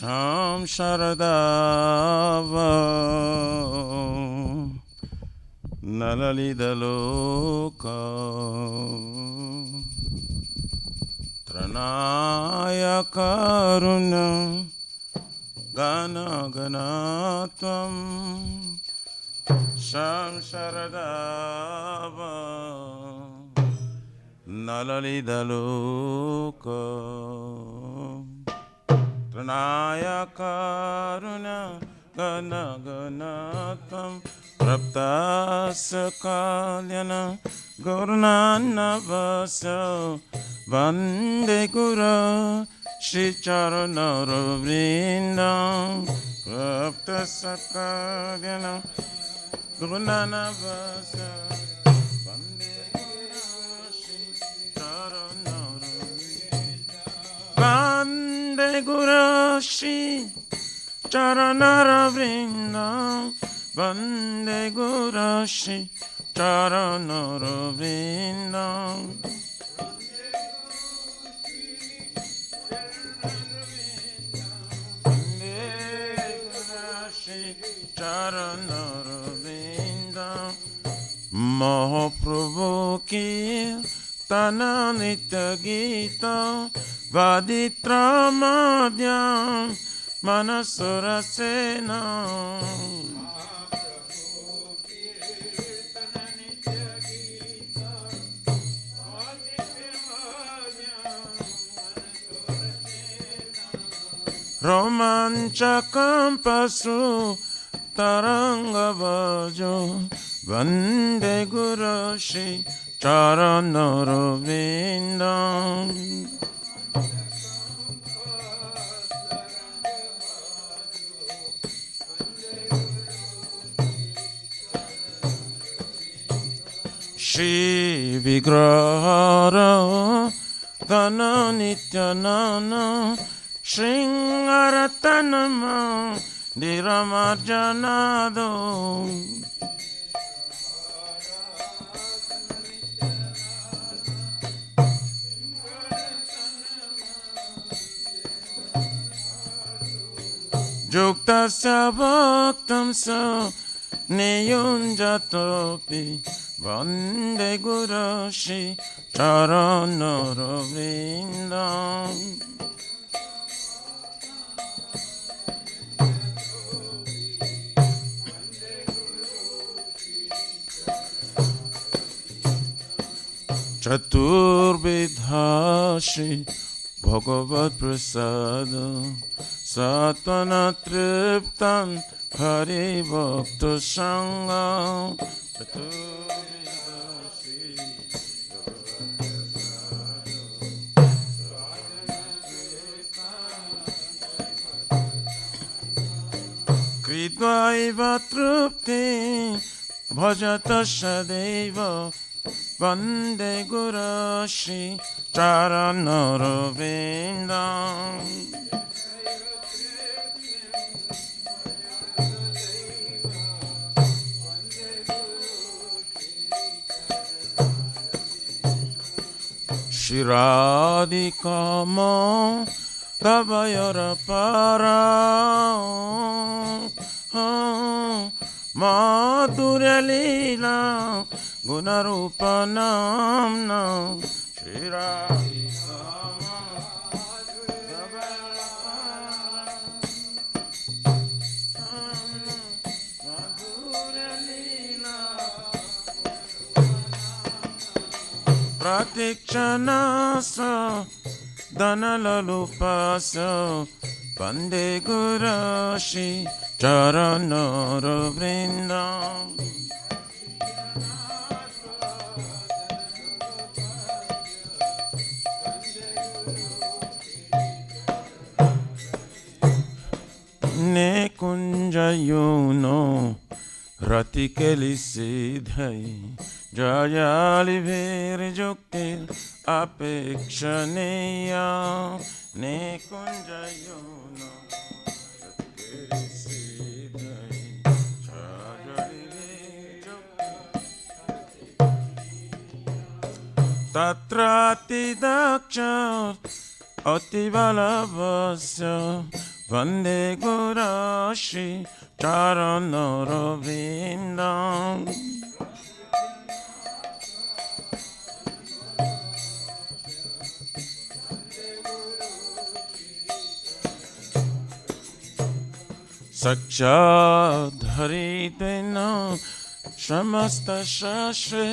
Sham Sharadava Nalalidaloka Tranaya Karuna Gana Ganatvam Sham Sharadava Nalalidaloka Tranaya Karuna Gana Ganatam Praptasa Kalyana Gurunana Vasa Vande Gura Shri Charana Ravrinda Praptasa Kalyana Gurunana Vasa Vande Gura Shri Charana Vande Guru Shri Charana Vrinda Vande Guru Shri Charana Vrinda Vande Guru Shri Charana Vrinda Mahaprabhu ki Tana Nitya Gita Vaditra Madhyam Manasura Sena Romanchakam Pasu Taranga Vajo Vande Guru Shri Charana Ravindam Shri Vigrahara Dana Nityanana Shringaratanama Diramarjanado Juktasya Bhaktam Sa Niyunjatopi Vande Guru Shri Charana Ravindam Chaturvidha Shri Bhagavad Prasada Satana Triptan Hari Bhakta Sangha Kridvaiva Trupti Bhajata Shadeva Vande Guru Shri Charana Ravindam Shiradikama Davayara Para Madhurya Leela Gunarupa Namna Shiradikama Davayara Para Madhurya Leela Pratikshana Danalalupasa Vande Guru Shri Charana Ravindam Ne Kunjayuno Ratikeli Siddhai Jayali Vir Jukti Apekshaneya Ne Kunjayuno Ratikeli Siddhai Jayali Vir Jukti Tatrati Daksha Ativalavasya Vande Guru Shri Charanara Vrindam. Sakshadharitena Shamasta Shashre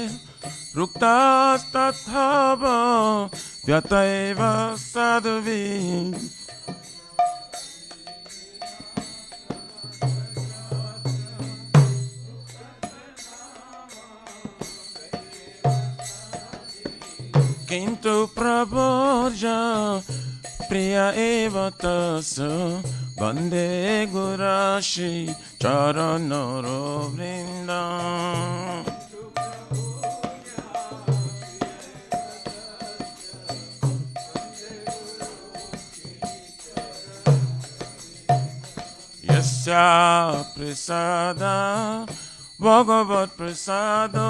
Ruktastathava Vyataiva Sadhavi. Kintu Prabhoja Priya Eva Tasa Vande Gurashi Charanaro Vrindam. Yasya Prasada Bhagavat Prasado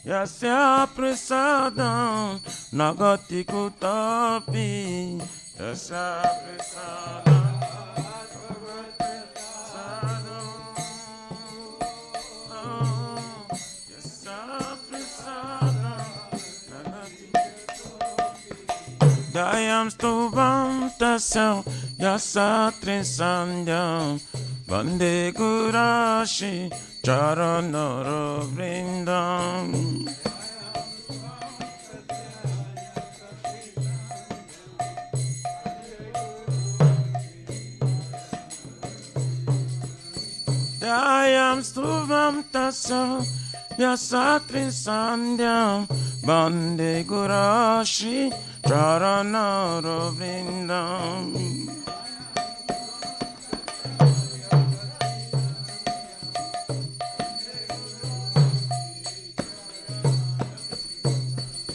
Yasya Prasadam Nagati Kutapi. Yasya Prasadam Bhagavat Prasadam. Yasya Prasadam Nagati Kutapi. Dayam Stuvam Tasam Yasatri Sandhyam Vande Gurashi Charanara Vrindam. Dayam Stuvam Tasa Yasatri Sandhyam Vande Gurashi Charanara Vrindam.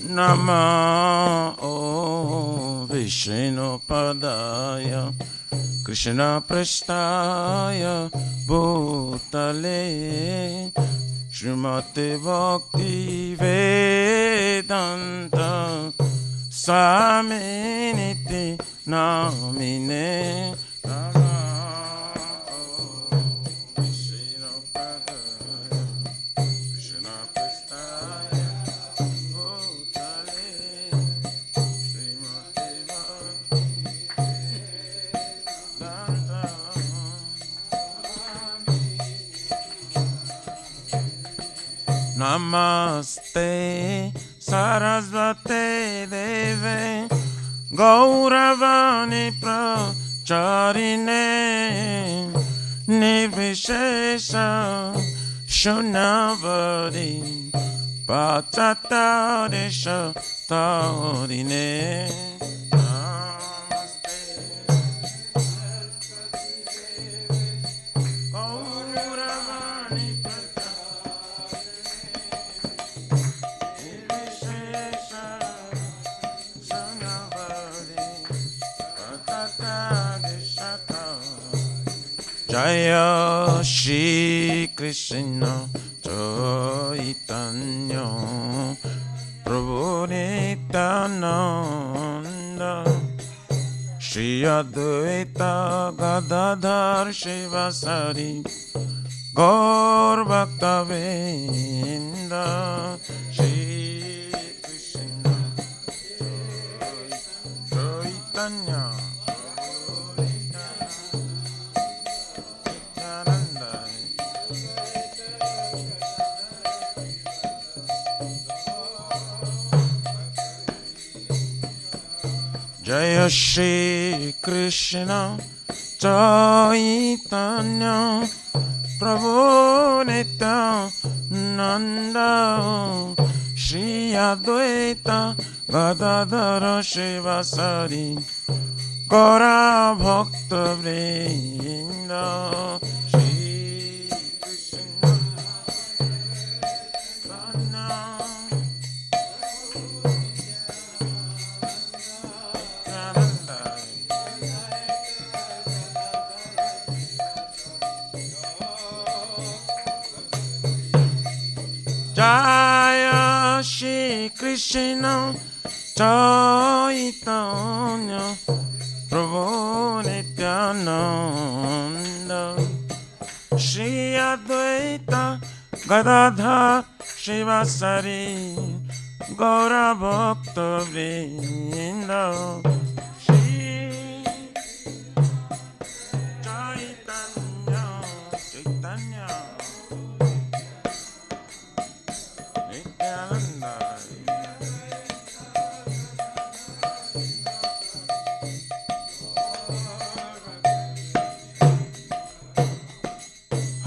Nama O Vishnu Padaya Krishna Prasthaya Bhutale Srimati Bhakti Vedanta Saminiti Namine. Namaste Sarasvate Deve Gauravani Pracharine Nirvishesha Shunavadi Pachatadesha Taurine. Jaya Shri Krishna Chaitanya Prabhu Nityananda Shri Advaita Gadadhar Shivasari Gaur Bhaktavinda. Shri Krishna Chaitanya Jaya Shri Krishna Chaitanya Prabhu Nityananda Shri Advaita Gadadhara Shivasari Gaura Bhakta Vrinda. Shri Krishna Jaya Shri Krishna Chaitanya Prabhu Nityananda Shri Advaita Gadadha Shivasari Gaura Bhakta Vrinda Shri Chaitanya Chaitanya Nityananda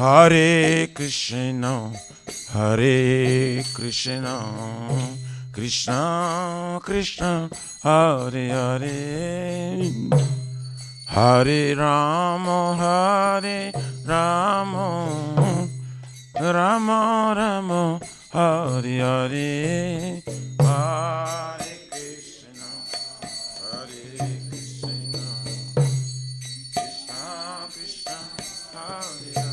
Hare Krishna, Hare Krishna, Krishna Krishna, Hare Hare, Hare Rama, Hare Rama, Rama Rama, Hare Hare, Hare Krishna, Hare Krishna, Krishna Krishna, Hare Hare.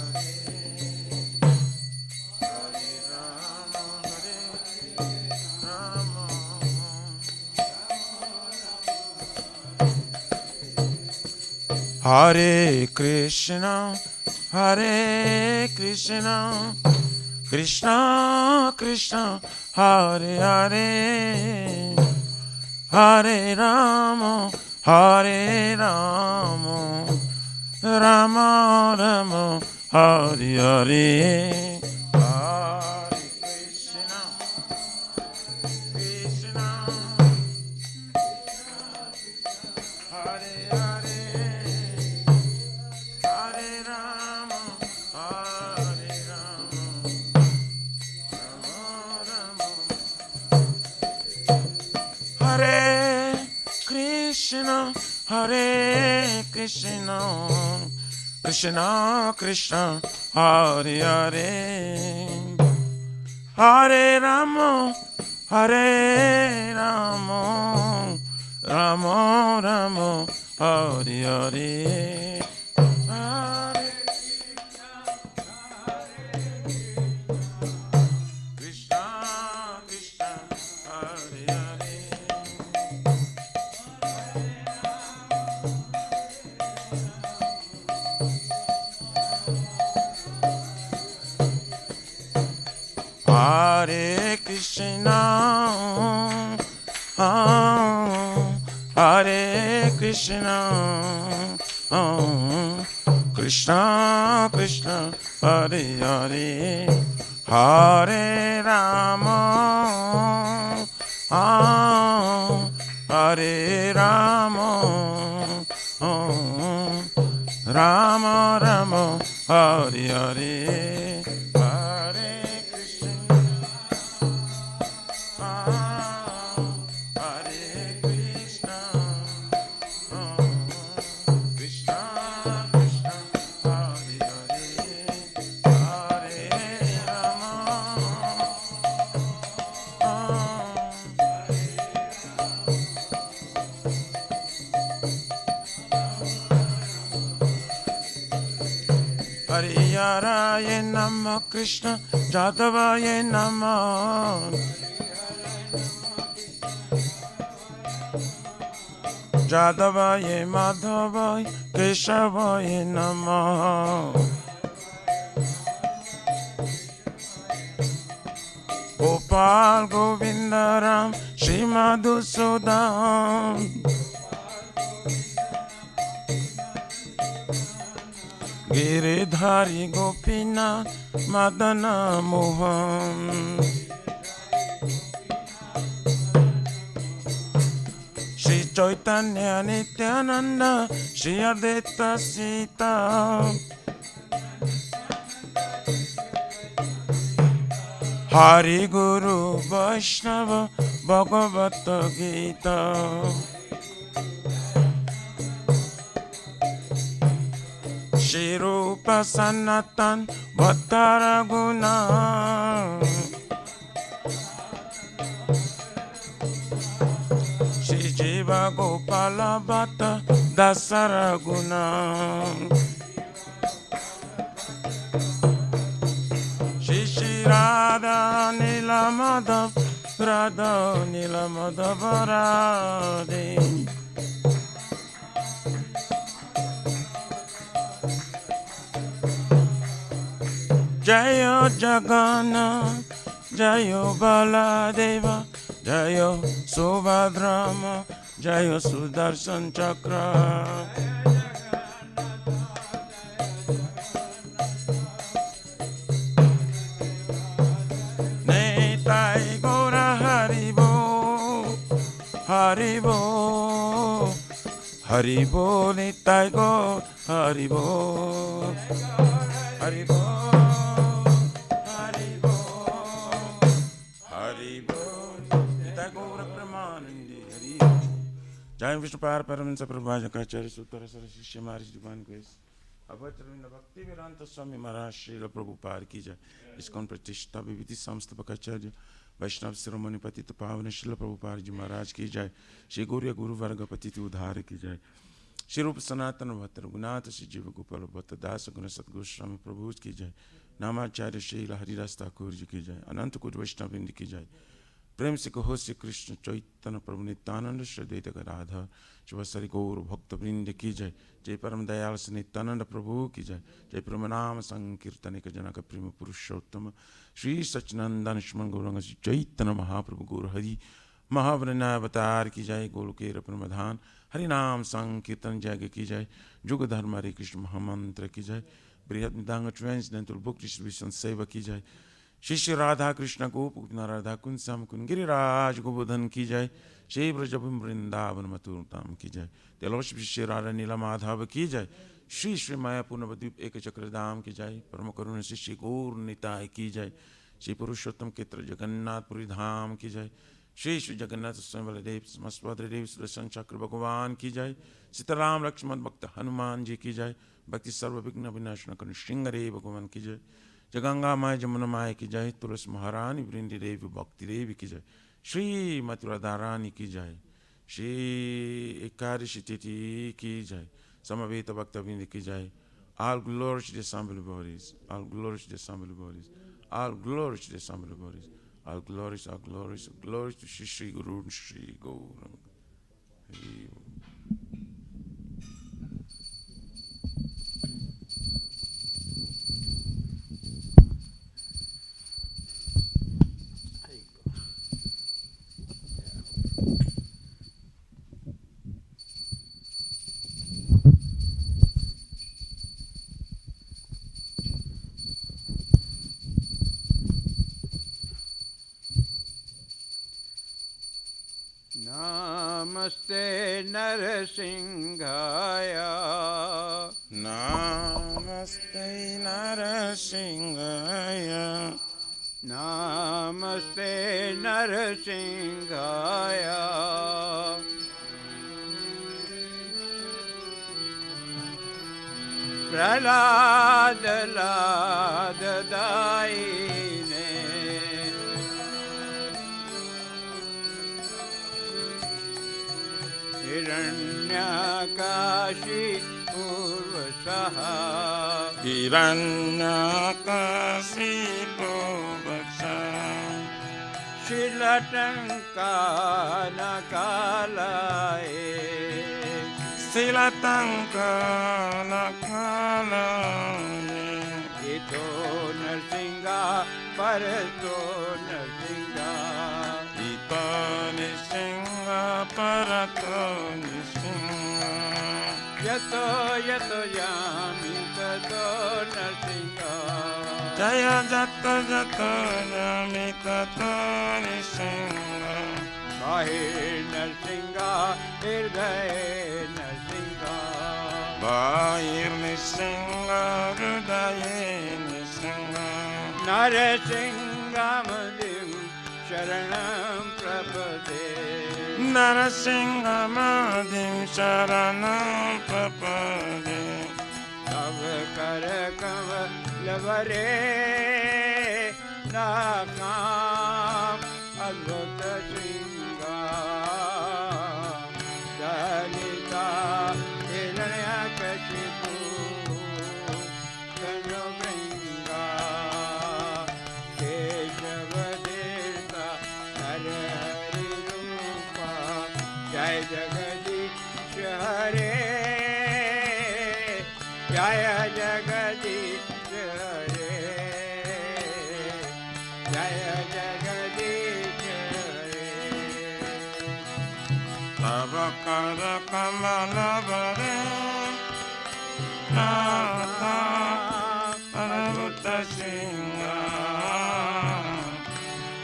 Hare Krishna, Hare Krishna, Krishna Krishna, Hare Hare, Hare Rama, Hare Rama, Rama Rama, Hare Hare. Hare Krishna, Krishna, Hare Hare, Hare Rama, Hare Rama, Rama Rama. Hare Krishna, Hare Krishna, Krishna Krishna, Hare Hare, Hare Rama, Hare Rama, Rama Rama, Hare Hare. Hare Krishna, Krishna, Hare Hare. Hare Krishna, Hare Krishna, Krishna Krishna, Hare Hare, Hare Rama, Hare Rama, Rama Rama, Hare Hare. Hare Krishna, Hare Krishna, Krishna Krishna, Hare Hare, Hare Rama, Hare Nama Krishna Jadavaye Nama, Jadavaye Madhavaye Keshavaye Nama, Gopal Govindaram Shri Madhusudan, Giridhari Gopinath Madana Mohan, Shri Chaitanya Nityananda Shri Advaita Sita, Hari Guru Vaishnava Bhagavata Gita, Shri Rupa Sanatan Bhattara Guna, Shri Jiva Gopala Bhatta Dasara Guna, Shri Shri Radha Nila Madhav Radha Nila Madhavarade. Jayo Jagannath, Jayo Baladeva, Jayo Subhadrama, Jayo Sudarshan Chakra. Netai Gora Haribo, Haribo, Haribo, Netai Gora Haribo, Haribo. जय विष्णु पार परमहंस प्रभुपादाचार्य सूत्र शिष्य महर्षि जुबान को भक्ति वेदांत स्वामी महाराज श्रील प्रभुपाद की जय। इसकोन प्रतिष्ठा विविधि समस्त भक्ताचार्य वैष्णव शिरोमणि पतित पावन श्रील प्रभुपाद जी महाराज की जय। श्री गौर्य गुरु वर्ग पतित उद्धार की जय। श्री रूप सनातन भक्त रघुनाथ श्री जीव गोपाल भक्त दास गुण सतगुरु स्वामी प्रभु की जय। नामाचार्य श्री हरिदास ठाकुर जी की जय। अनंत कुट वैष्णव वृंद की जय। प्रेम से कहो श्री कृष्ण चैतन्य प्रभु नित्यानंद श्री द्वैत गदाधर शिवसरि गौर भक्त वृंद की जय। जय परम दयाल श्री नित्यानंद प्रभु की जय। जय परम नाम संकीर्तनिक जनक प्रेम पुरुषोत्तम श्री सच्चिदानंद स्मरण गौरंग श्री चैतन्य महाप्रभु गौर हरि महावरणावतार की जय। गोलोकेर प्रमधान हरि नाम संकीर्तन जय की जय। जुग धर्म हरे कृष्ण महामंत्र की जय। बृहद निदांग ट्वेंस दंतुल बुक डिस्ट्रीब्यूशन सेवा की जय। शिष्य राधा कृष्ण गोप राधा कुंज श्याम कुंज गिरिराज गोवर्धन की जय। श्री ब्रजभूमि वृंदावन मथुरा धाम की जय। तेलोश शिष्य राधा नीला माधव की जय। श्री श्री माया पूर्णवद्वीप एक चक्र धाम की जय। परम करुण शिष्य गौर निताय की जय। श्री पुरुषोत्तम क्षेत्र जगन्नाथपुरी धाम की जय। श्री श्री जगन्नाथ स्वयं बलदेव समस्वदेव सुदर्शन चक्र भगवान की जय। सीताराम लक्ष्मण भक्त हनुमान जी की जय। भक्ति सर्व विघ्न विनाशन करुण श्रृंगरे भगवान की जय। जगंगा माय जमुना माय की जय। तुलसी महारानी वृंदी देवी भक्ति देवी की जय। श्री मथुरा रानी की जय। श्री एकादशी तिथि की जय। समवेत भक्त वृंद की जय। All glory to the assembly bodies. All glory to the assembly bodies. All glory to the assembly bodies. All glories, all glories, all glories to Shri Shri Guru and Shri Gauranga. Namaste Narasimhaya. Namaste Narasimhaya. Namaste Narasimhaya. Prahlada Lada Daine. Hiranyakashi Purvasaha. Hiranyakashi Purvasaha. Shilatankana Kalae. Shilatankana Kalae. Ito Narsinga Parato Narsinga. Ito Narsinga Parato Narsinga. Yato Yato Yami Tato Narsinga. Jaya Jato Jato Yami Tato Narsinga. Bahir Narsinga Hirdaye Narsinga. Bahir Narsinga Hirdaye Narsinga. Narasimha Madhim Sharanam Prapade. Narasimha Madhim Sharanam Prapade. Tav Karakam Lavare Nakam Adbhuta Singha. Dalita Hiranyakashipu Kanubringa. Keshavadeta Jagadish Hare, Jaya Jagadish Hare, Jaya Jagadish Hare. Tabakara Kamala Bare Nata Paravuta Singha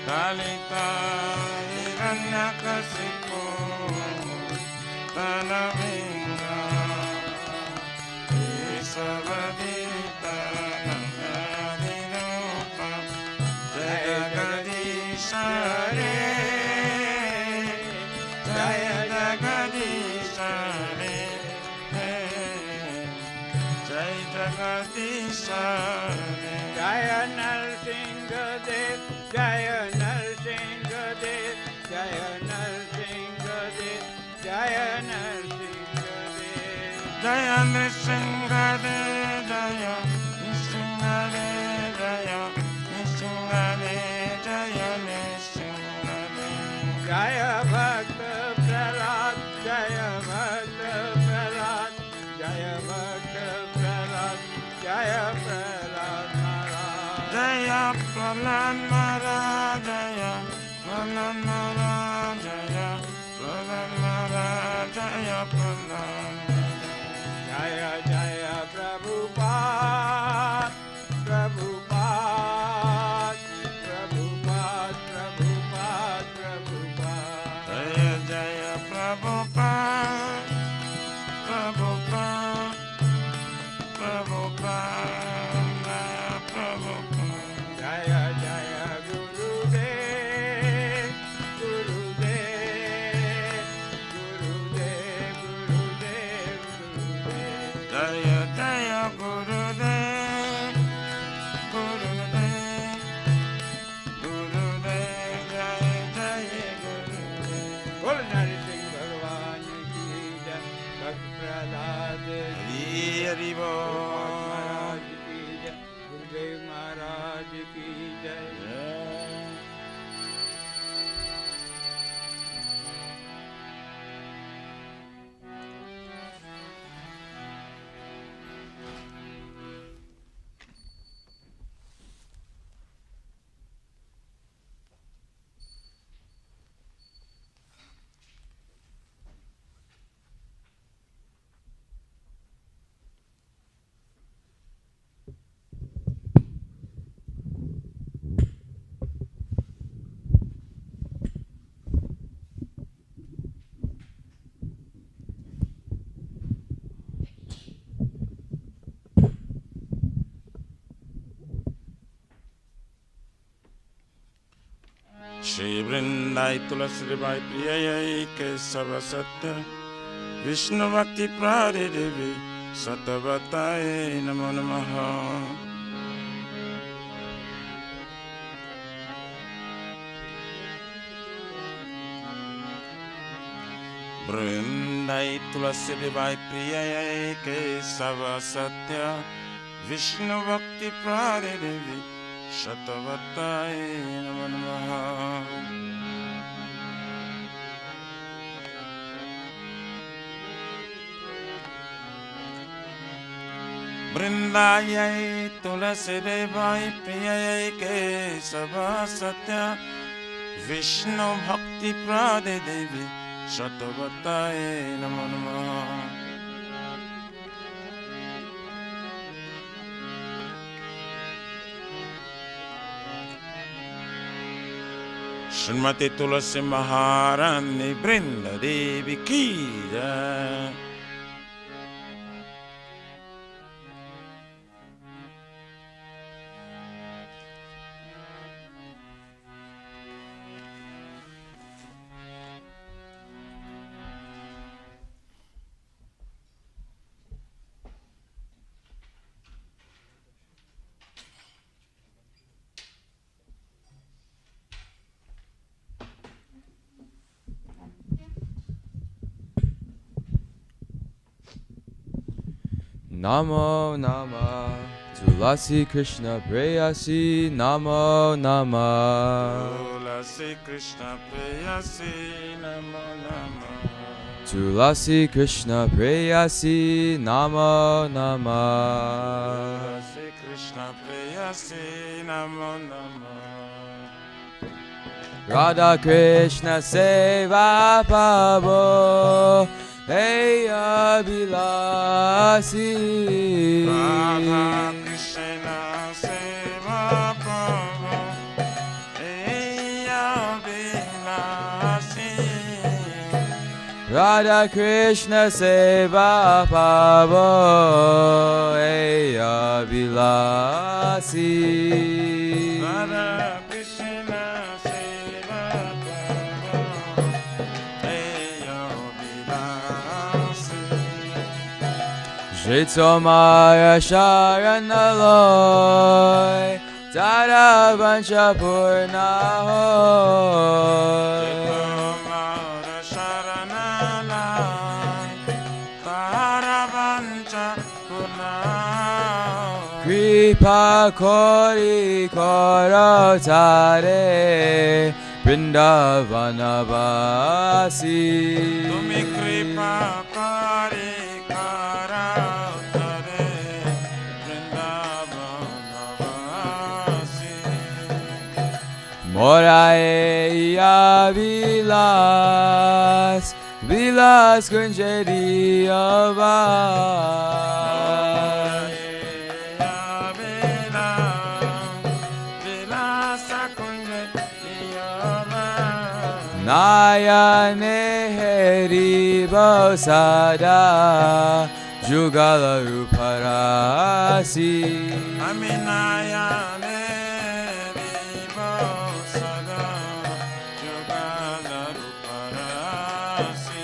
Dalita Hiranyakasipo Tanavinga Isavadita Nangadirupa Jagadish Hare Jaya Jagadish Hare Jai Jagadish Hare Jaya Narasimha Dev, Jaya Narasimha Dev, Jaya Narasimha Dev, Jaya Narasimha Dev. Jaya Nrsimhade Jaya Nrsimhade Jaya Nrsimhade Jaya Nrsimhade Jaya Bhakta Prahlad, Jaya Bhakta Prahlad, Jaya Bhakta Prahlad, Jaya Prahlad Maharaj. Jaya Prahlad Maharaj Jaya Prahlad Maharaj Jaya Prahlad Maharaj Jaya Prahlad Jaya Jaya Prabhupada, Prabhupada, Prabhupada, Prabhupada, Prabhupada. Jaya Jaya Prabhupada Prabhupada Prabhupada Prabhupada Jaya Jaya Gurudev, Gurudev, Gurudev, Gurudev, Gurudev. Jaya Jaya Gurudev Gurudev Gurudev Jaya Jaya Gurudev Bol Narasimha Bhagwan ki jai, Bhakti Prahlad Hari Hari Maharaj Bol ki jai, Gurudev Maharaj ki jai. Shri Vrindai Tulasi Bai Priyai Kesava Satya Vishnu Bhakti Prade Devi Satavataye Namo Namaha Vrindai Tulasi Bai Priyai Kesava Satya Vishnu Bhakti Prade Devi Satavataye Namo Namaha Vrindayai Tulasi Devai Priyai Kesava Satya Vishnu Bhakti Prade Devi Satavataye Namo Namaha Srimati Tulasi Maharani Brinda Devi Ki Jai Namo Nama Tulasi Krishna Preyasi Namo Nama Tulasi Krishna Preyasi Namo Namo Tulasi Krishna Preyasi Namo Namah. Tulasi Krishna Preyasi Namo Namah. Radha Krishna Seva Pavo Hey Abhilasi. Radha Krishna Seva Pavo Hey Abhilasi. Radha Krishna Seva Pavo Hey Abhilasi. Radha Krishna Seva Pavo Hey Abhilasi. Jaitomaya Sharanaloy Tara Vancha Purnahoy. Jaitomaya Sharanaloy Tara Vancha Purnahoy. Kripa Kori Korotare Vrindavanavasi. Tumi kripa kari karatare Vrindavanavasi. Moraya Vilas Vilas Kunjari Avas. Nayane Heri Bosada Jugala Ruparasi. Aminayane Vibosada Yogala Ruparasi.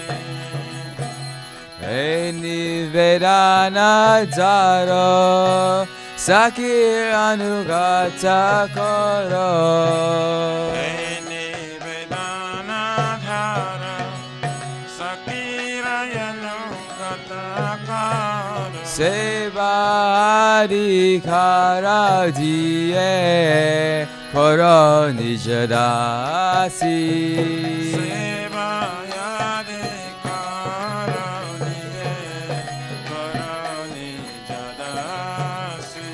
Hey Nivedana Daro Sakir Anugata Koro. Seva Adhikara Diye Koro Nijadasi. Seva Adhikara Diye Koro Nijadasi.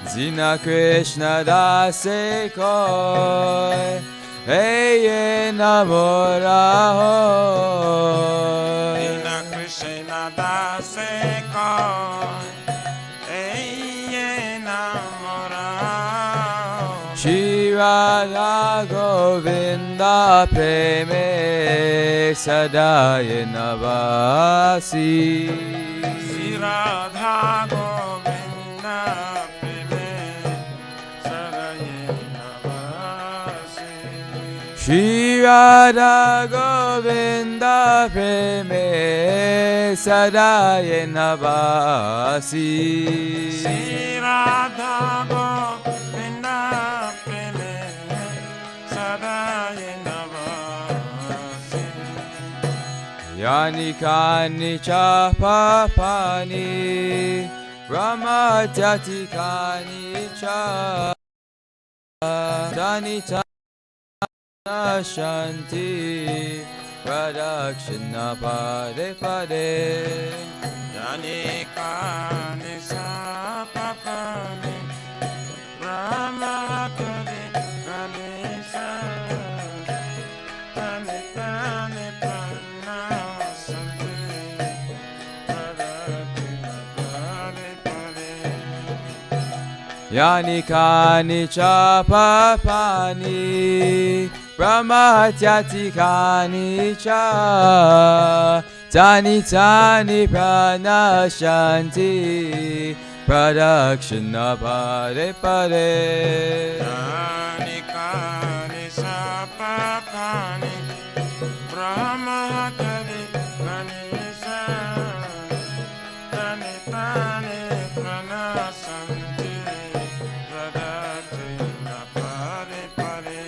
Zina Krishna Dase Koi Eye Namorahoy. Dina Krishna Dase Koi Eye Namorahoy. Shirada Govinda Preme Sadaye Navasi. Radha Govinda Preme Sadaye Navasi. Shri Radha Govinda Preme Sadaye Navasi. Shri Radha Govinda Preme Sadaye Navasi. Yani Kani Cha Papani Brahma Jati Kani Cha Dani Shanti Pradakshina Pade Pade. Yani Kani Sapapani Brahma Kali Ganesha Tani Tani Panasanti Padatina Pade Pade. Yani Kani Cha Papani Brahma Jati Kani Cha Tani Tani Pranashanti Pradakshina Pade Pade. Yani Kani Sapapani Brahma Kali Ganesha Tani Tani Pranasanti Padatina Pade Pade.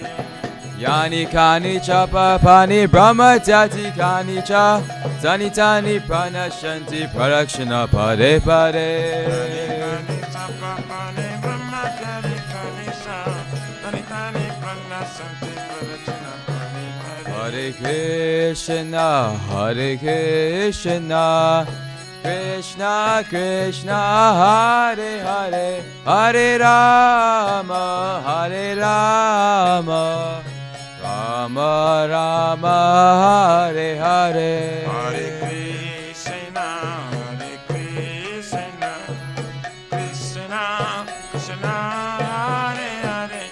Yani Kani Cha Papani Brahma Jati Kani Cha Tani Tani Pranashanti Pradakshina Pade Pade. Kani Sapapani Brahma Kali Ganesha Tani Tani Pranasanti Pradakshina Pade Pade. Hare Krishna, Hare Krishna, Krishna Krishna, Hare Hare, Hare Rama, Hare Rama, Rama Rama, Hare Hare. Hare Krishna, Hare Krishna, Krishna Krishna, Hare Hare,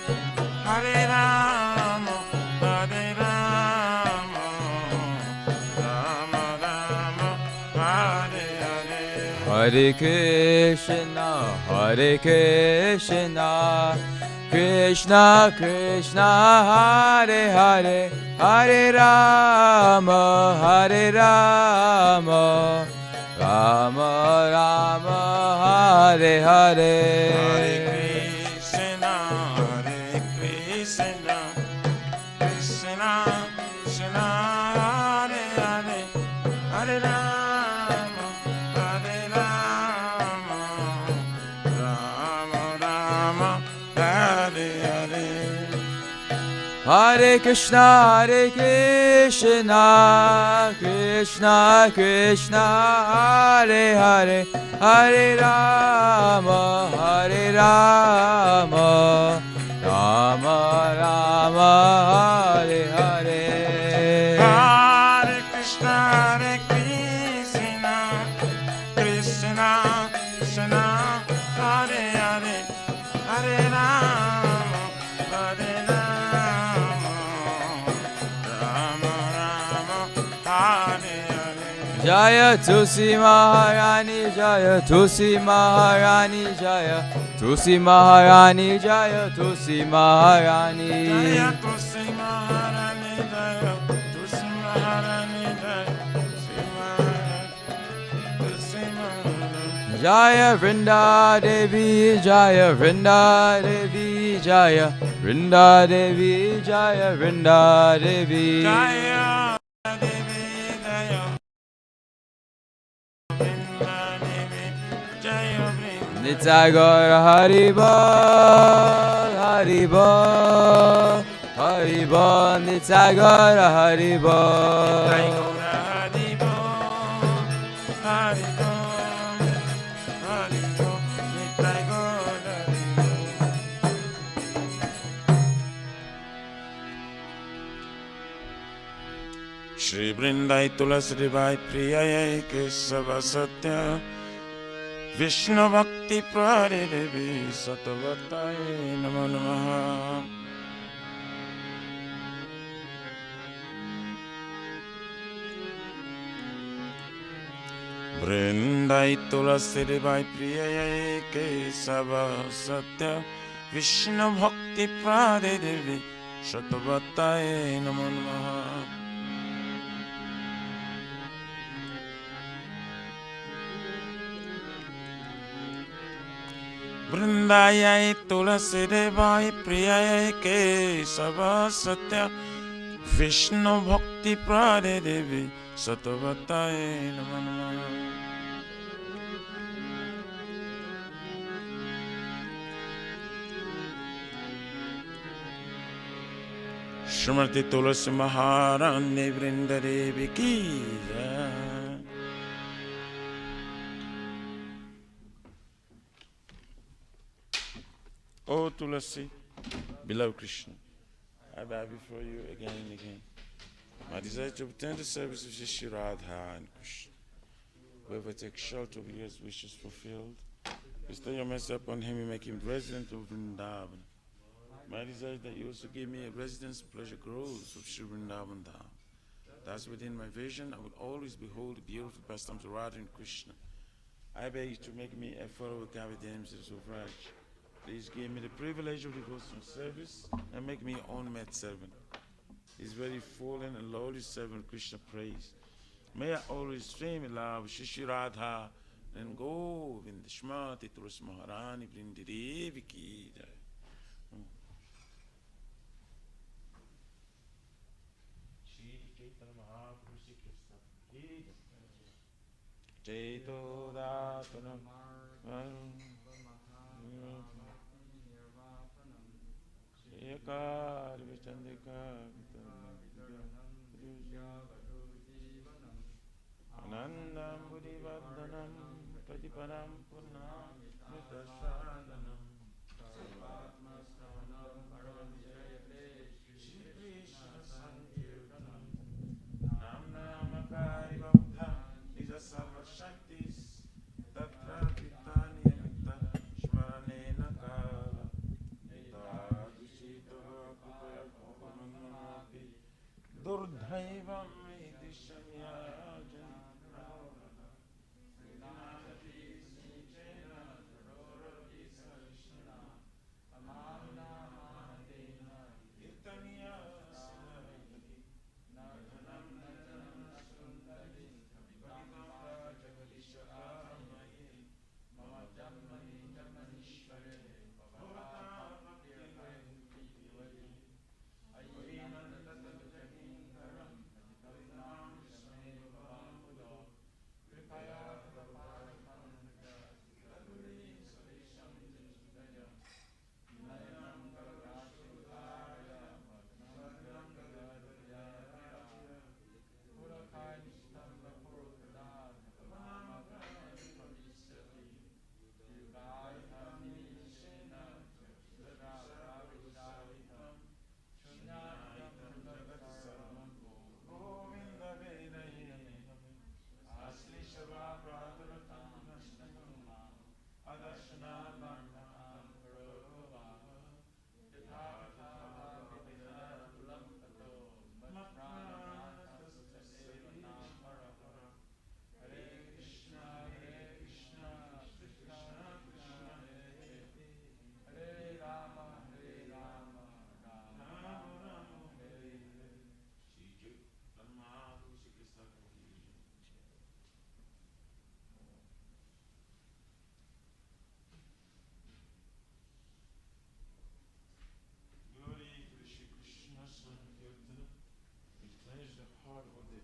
Hare Rama, Hare Rama, Rama Rama, Hare Hare. Hare Krishna, Hare Krishna, Krishna Krishna, Hare Hare, Hare Rama, Hare Rama, Rama Rama, Hare Hare. Hare Krishna, Hare Krishna, Krishna Krishna, Hare Hare, Hare Rama, Hare Rama, Rama Rama, Hare Hare. Hare Krishna, Hare Krishna, Krishna Krishna, Hare Hare, Hare Rama, Hare Rama, Rama Rama, Hare Hare. Hare Krishna, Hare Krishna, Krishna Krishna, Hare Hare, Hare Rama, Hare Rama, Rama Rama, Hare Hare. Jaya Tulsi Maharani, Jaya Tulsi Maharani, Jaya Tulsi Maharani, Jaya Tulsi Maharani. Jaya Tulsi Maharani, Jaya Tulsi Maharani, Jaya Tulsi Maharani. Jaya Vrinda Devi, Jaya Vrinda Devi, Jaya Vrinda Devi, Jaya Vrinda Devi. Jaya Devi, Jaya Vrinda Devi, Jaya Vrinda. Nitagora Haribol, Haribol, Haribol, Nitagora Haribol. Gaura Haribo, Haribo, Haribo, Nitai Gaura Haribo. Shri Vrindai Tulasi Vai Priyai Kesava Satya Vishnu Bhakti Prade Devi Satavatai Namo Namaha. Vrindai Tulasi Vai Priyai Kesava Satya Vishnu Bhakti Prade Devi Satavatai Namo Namaha. Vrindayai Tulasi Devai Priyai Kesava Satya Vishnu Bhakti Prade Devi Satavatai Namo Namaha. Shrimati Tulasi Maharani Vrinda Devi Ki Jai. O Tulasi, beloved Krishna, I bow before you again and again. My desire to obtain the service of Shri Radha and Krishna. Whoever takes shelter of you his wishes fulfilled, bestow your mercy upon him and make him resident of Vrindavan. My desire is that you also give me a residence pleasure groves of Shri Vrindavan Dham. Thus within my vision I will always behold the beautiful pastimes of Radha and Krishna. I beg you to make me a follower of Gavadams of Raj. Please give me the privilege of devotional service and make me your own maid servant. His very fallen and lowly servant Krishna praise. May I always stream in love Shri Radha and Govinda Shmati Tulasi Maharani Vrindi Devi Ki Jai. Chaito Datanam Ekar Vichandika Nandam Buddhivardhanam Pratiparam Purnam Nitashradanam Sarvatmastanam Paravijayate Shri Krishna Sankirtanam Nam Namakari Bhavdha Nija Sarva Shaktis Tatra Pitani Amitta Shmaranena Kala Nitadishita Kupaya Kupamanamapi Durdhaivam Idishamyajan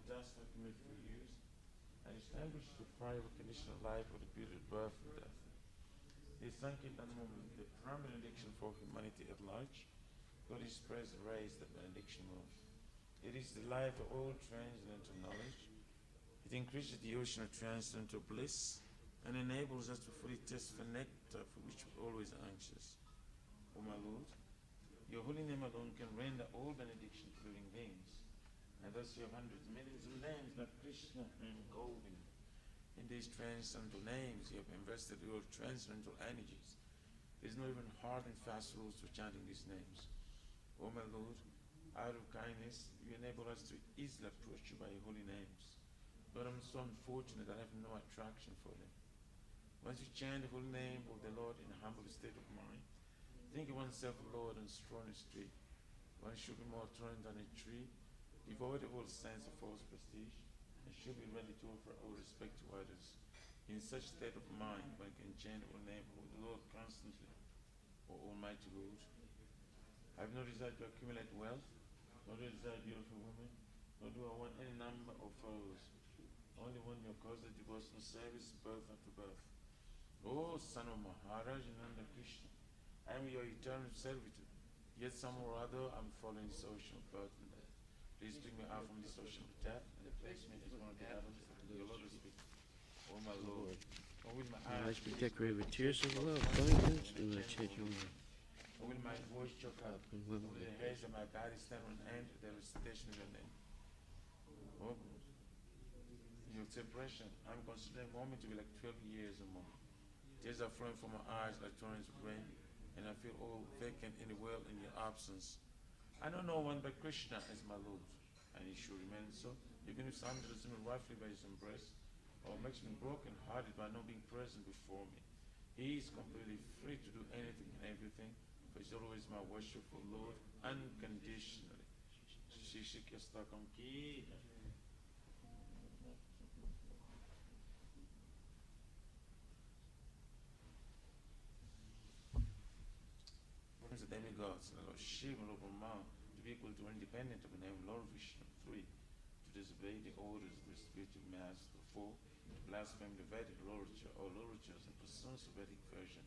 dust that made for years, and established the fire of conditional life for the period of birth and death. The Sankirtan movement, the prime benediction for humanity at large, God expressed raised the benediction of. It is the life of all transcendental knowledge. It increases the ocean of transcendental bliss and enables us to fully taste the nectar for which we're always anxious. O my Lord, your holy name alone can render all benediction to living beings. And thus you have hundreds, millions of names like Krishna and Govind. In these transcendental names, you have invested your transcendental energies. There is no even hard and fast rules for chanting these names. O my Lord, out of kindness, you enable us to easily approach you by your holy names. But I'm so unfortunate that I have no attraction for them. Once you chant the holy name of the Lord in a humble state of mind, think of oneself Lord on strong street. One should be more thorn than a tree, devoid of all sense of false prestige, and should be ready to offer all respect to others. In such state of mind, one can chant the name of the Lord constantly. O Almighty Lord, I have no desire to accumulate wealth, nor do I desire beautiful women, nor do I want any number of followers. Only one your cause of devotional service, birth after birth. O son of Maharaj Nanda Krishna, I am your eternal servitude, yet somehow or other I am following this ocean of birth and death. Please bring me out from this ocean of death and place me as one of the heavens that your Lord will speak. O my Lord, or will my eyes be decorated with tears of love, abundance, and chant your name. Or will my voice choke up, with the hairs of my body stand on end with the recitation of your name. Oh, your separation, I'm considering a moment to be like 12 years or more. Tears are flowing from my eyes like torrents of rain, and I feel all vacant in the world in your absence. I know no one but Krishna as my Lord, and he should remain so, even if somebody doesn't me rightfully by his embrace, or makes me broken-hearted by not being present before me. He is completely free to do anything and everything, for he's always my worshipful Lord, unconditionally. Shishikastakam ki. The demigods, Lord Shiva, Lord Brahma, to be equal to or independent of the name of Lord Vishnu. 3. To disobey the orders of the spiritual master. 4. To blaspheme the Vedic literature or literatures and pursuance of Vedic version.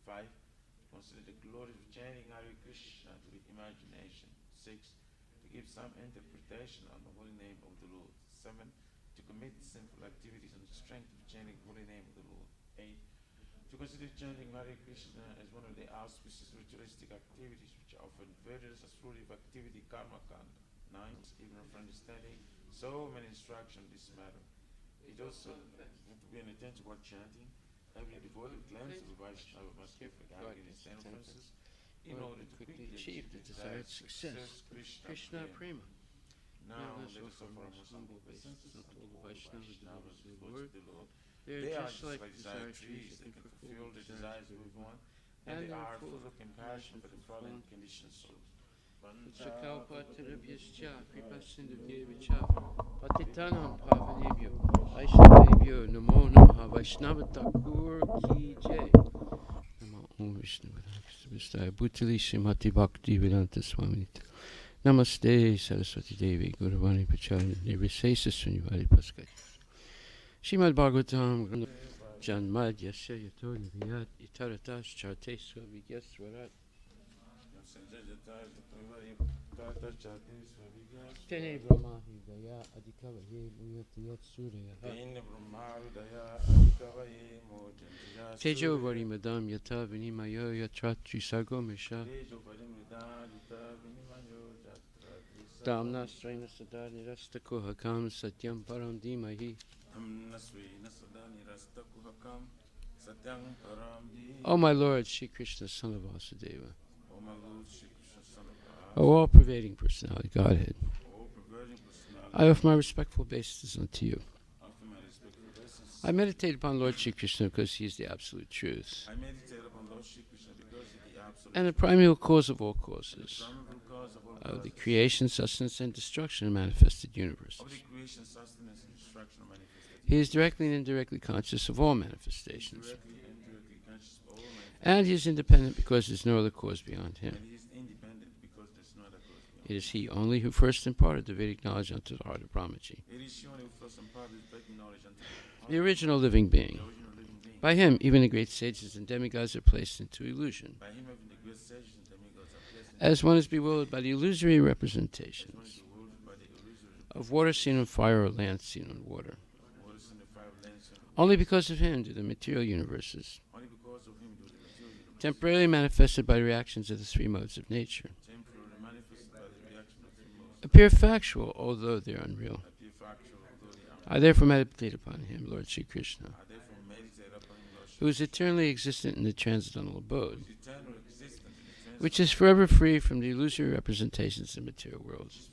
5. To consider the glory of chanting Hare Krishna to the imagination. 6. To give some interpretation on the holy name of the Lord. 7. To to commit sinful activities on the strength of chanting the holy name of the Lord. 8. To consider chanting Hare Krishna as one of the auspicious ritualistic activities which are often converted as fruitive activity karma kanda. 9. Even of understanding so many instructions in this matter. It also to be an attention while chanting. Every devotee claims to be Vaishnava must give regarding his sentences in order to quickly achieve the desired success. Krishna Prema. Now let us offer our most humble obeisances unto all the Vaishnavas devoted to the Lord. They are just like desired trees that can fulfill the desires of everyone, and they are full of compassion for the fallen conditioned souls. Vanchakalpatarabhyascha kripasindhubhyevacha patitanam pavanebhyo Vaishnavebhyo namo namaha Vaishnava Thakur ki jai. Namo Om Vishnu Vistaya Bhutali Srimati Bhakti Vedanta Swaminita. Namaste Saraswati Devi Guruvani Pacharya Nirvisesa Sunyavadi Paskai. Srimad Bhagavatam Janmad Yasya Yato Niviyat Itaratas Chartesva Vigyaswarat Tene Brahma Hidaya Adhikavaye Muyatiyat Surya Tejo Varimadam Yata Vinimayo Yatratri Sargo Misha Damna Straina Sada Nirastako Hakam Satyam Param Dimahi. O my Lord, Shri Krishna, son of Vasudeva, O all-pervading personality, Godhead, I offer my respectful obeisances unto you. I meditate upon Lord Shri Krishna because he is the absolute truth and the primeval cause of all causes, of the creation, sustenance, and destruction of manifested universes. He is directly and indirectly conscious of all manifestations, and he is independent because there is no other cause beyond him. It is he only who first imparted the Vedic knowledge unto the heart of Brahmaji, the original living being. By him, even the great sages and demigods are placed into illusion, as one is bewildered by the illusory representations of water seen on fire or land seen on water. Only because of him do the material universes, temporarily manifested by reactions of the three modes of nature, appear factual, although they are unreal. I therefore meditate upon him, Lord Shri Krishna, who is eternally existent in the transcendental abode, which is forever free from the illusory representations of the material worlds.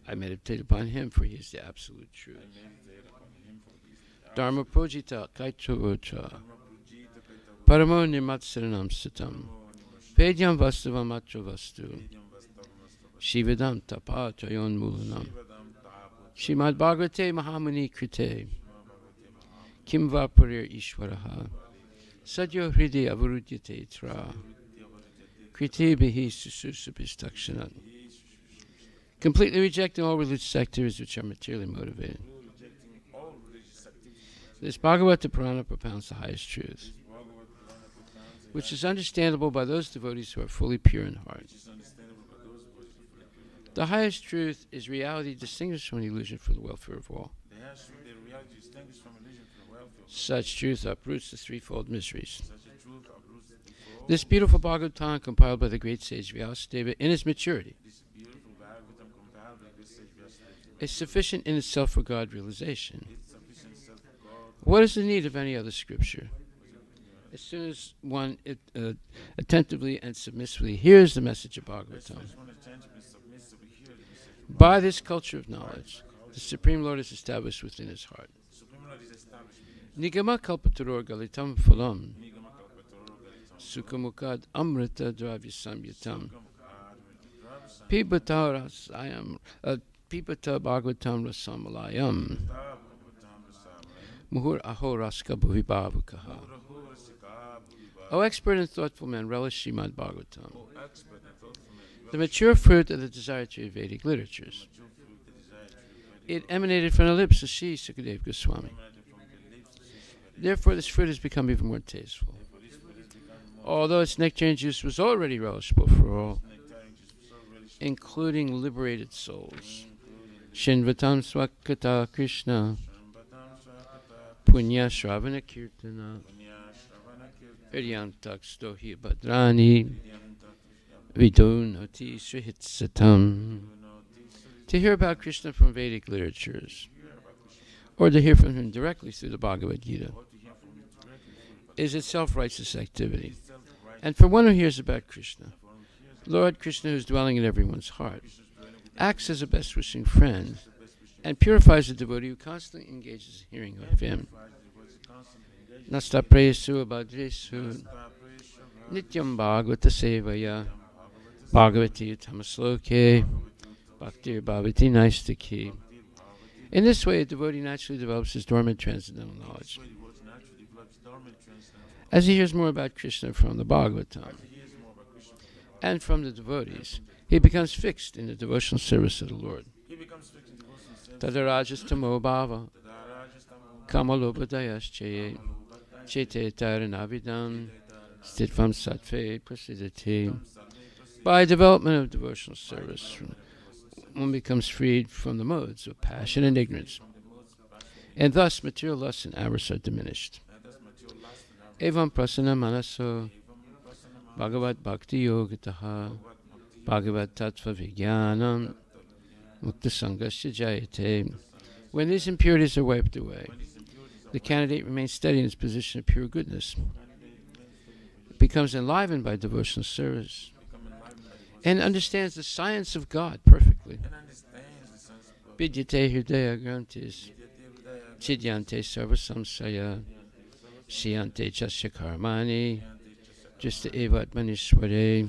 I meditate upon him, for he is the absolute truth. Dharma projita kaitavocha paramo nirmatsaranam satam pedyam vastavam atra vastu shivedam tapa trayon mulanam Shrimad Bhagavate Mahamuni Krite Kim Vaparir Ishwaraha Sadyo Hridi Avarudyate Tra Krite Bihi Sususapistakshanat. Completely rejecting all religious activities which are materially motivated, this Bhagavata Purana propounds the highest truth, which is understandable by those devotees who are fully pure in heart. The highest truth is reality distinguished from illusion for the welfare of all. Such truth uproots the threefold miseries. This beautiful Bhagavatam, compiled by the great sage Vyasadeva in its maturity, is sufficient in itself for God realization. What is the need of any other scripture? As soon as one attentively and submissively hears the message of Bhagavatam, by this culture of knowledge, the Supreme Lord is established within his heart. Nigama kalpataror galitam phalam sukhamukad amrita dravya samyatam pibata bhagavatam rasamalayam muhur ahoraska bhuvibhavukaha. O expert and thoughtful man, relish Srimad Bhagavatam, the mature fruit of the desired tree of Vedic literatures. It emanated from the lips of Sri Sukadeva Goswami. Therefore, this fruit has become even more tasteful. Although its nectarine juice was already relishable for all, including liberated souls, Shinvatam Swakata Krishna Punya Shravana Kirtana Hridyantak Stohi Bhadrani Vidunoti Srihitsatam. To hear about Krishna from Vedic literatures, or to hear from him directly through the Bhagavad Gita, is itself righteous activity. And for one who hears about Krishna, Lord Krishna, who is dwelling in everyone's heart, acts as a best-wishing friend and purifies the devotee who constantly engages in hearing of him. Nasta presu abhadresu nityam bhagavata sevaya bhagavati tamasloke bhaktir bhavati naistaki. In this way, a devotee naturally develops his dormant transcendental knowledge. As he hears more about Krishna from the Bhagavatam and from the devotees, he becomes fixed in the devotional service of the Lord. Tadarajastamo bhava kamalobhadayaschaye chete taranavidam stitvam sattve prasidati. By development of devotional service, one becomes freed from the modes of passion and ignorance, and thus material lust and avarice are diminished. Evam prasana manaso bhagavat bhakti yogataha bhagavat tattva vijnanam mukta sangasya jayate. When these impurities are wiped away, the candidate remains steady in his position of pure goodness, becomes enlivened by devotional service, and understands the science of God perfectly. Vidyate hridaya grantis chidyante sarva samsaya shiyante chasya karmani jista evat manishware.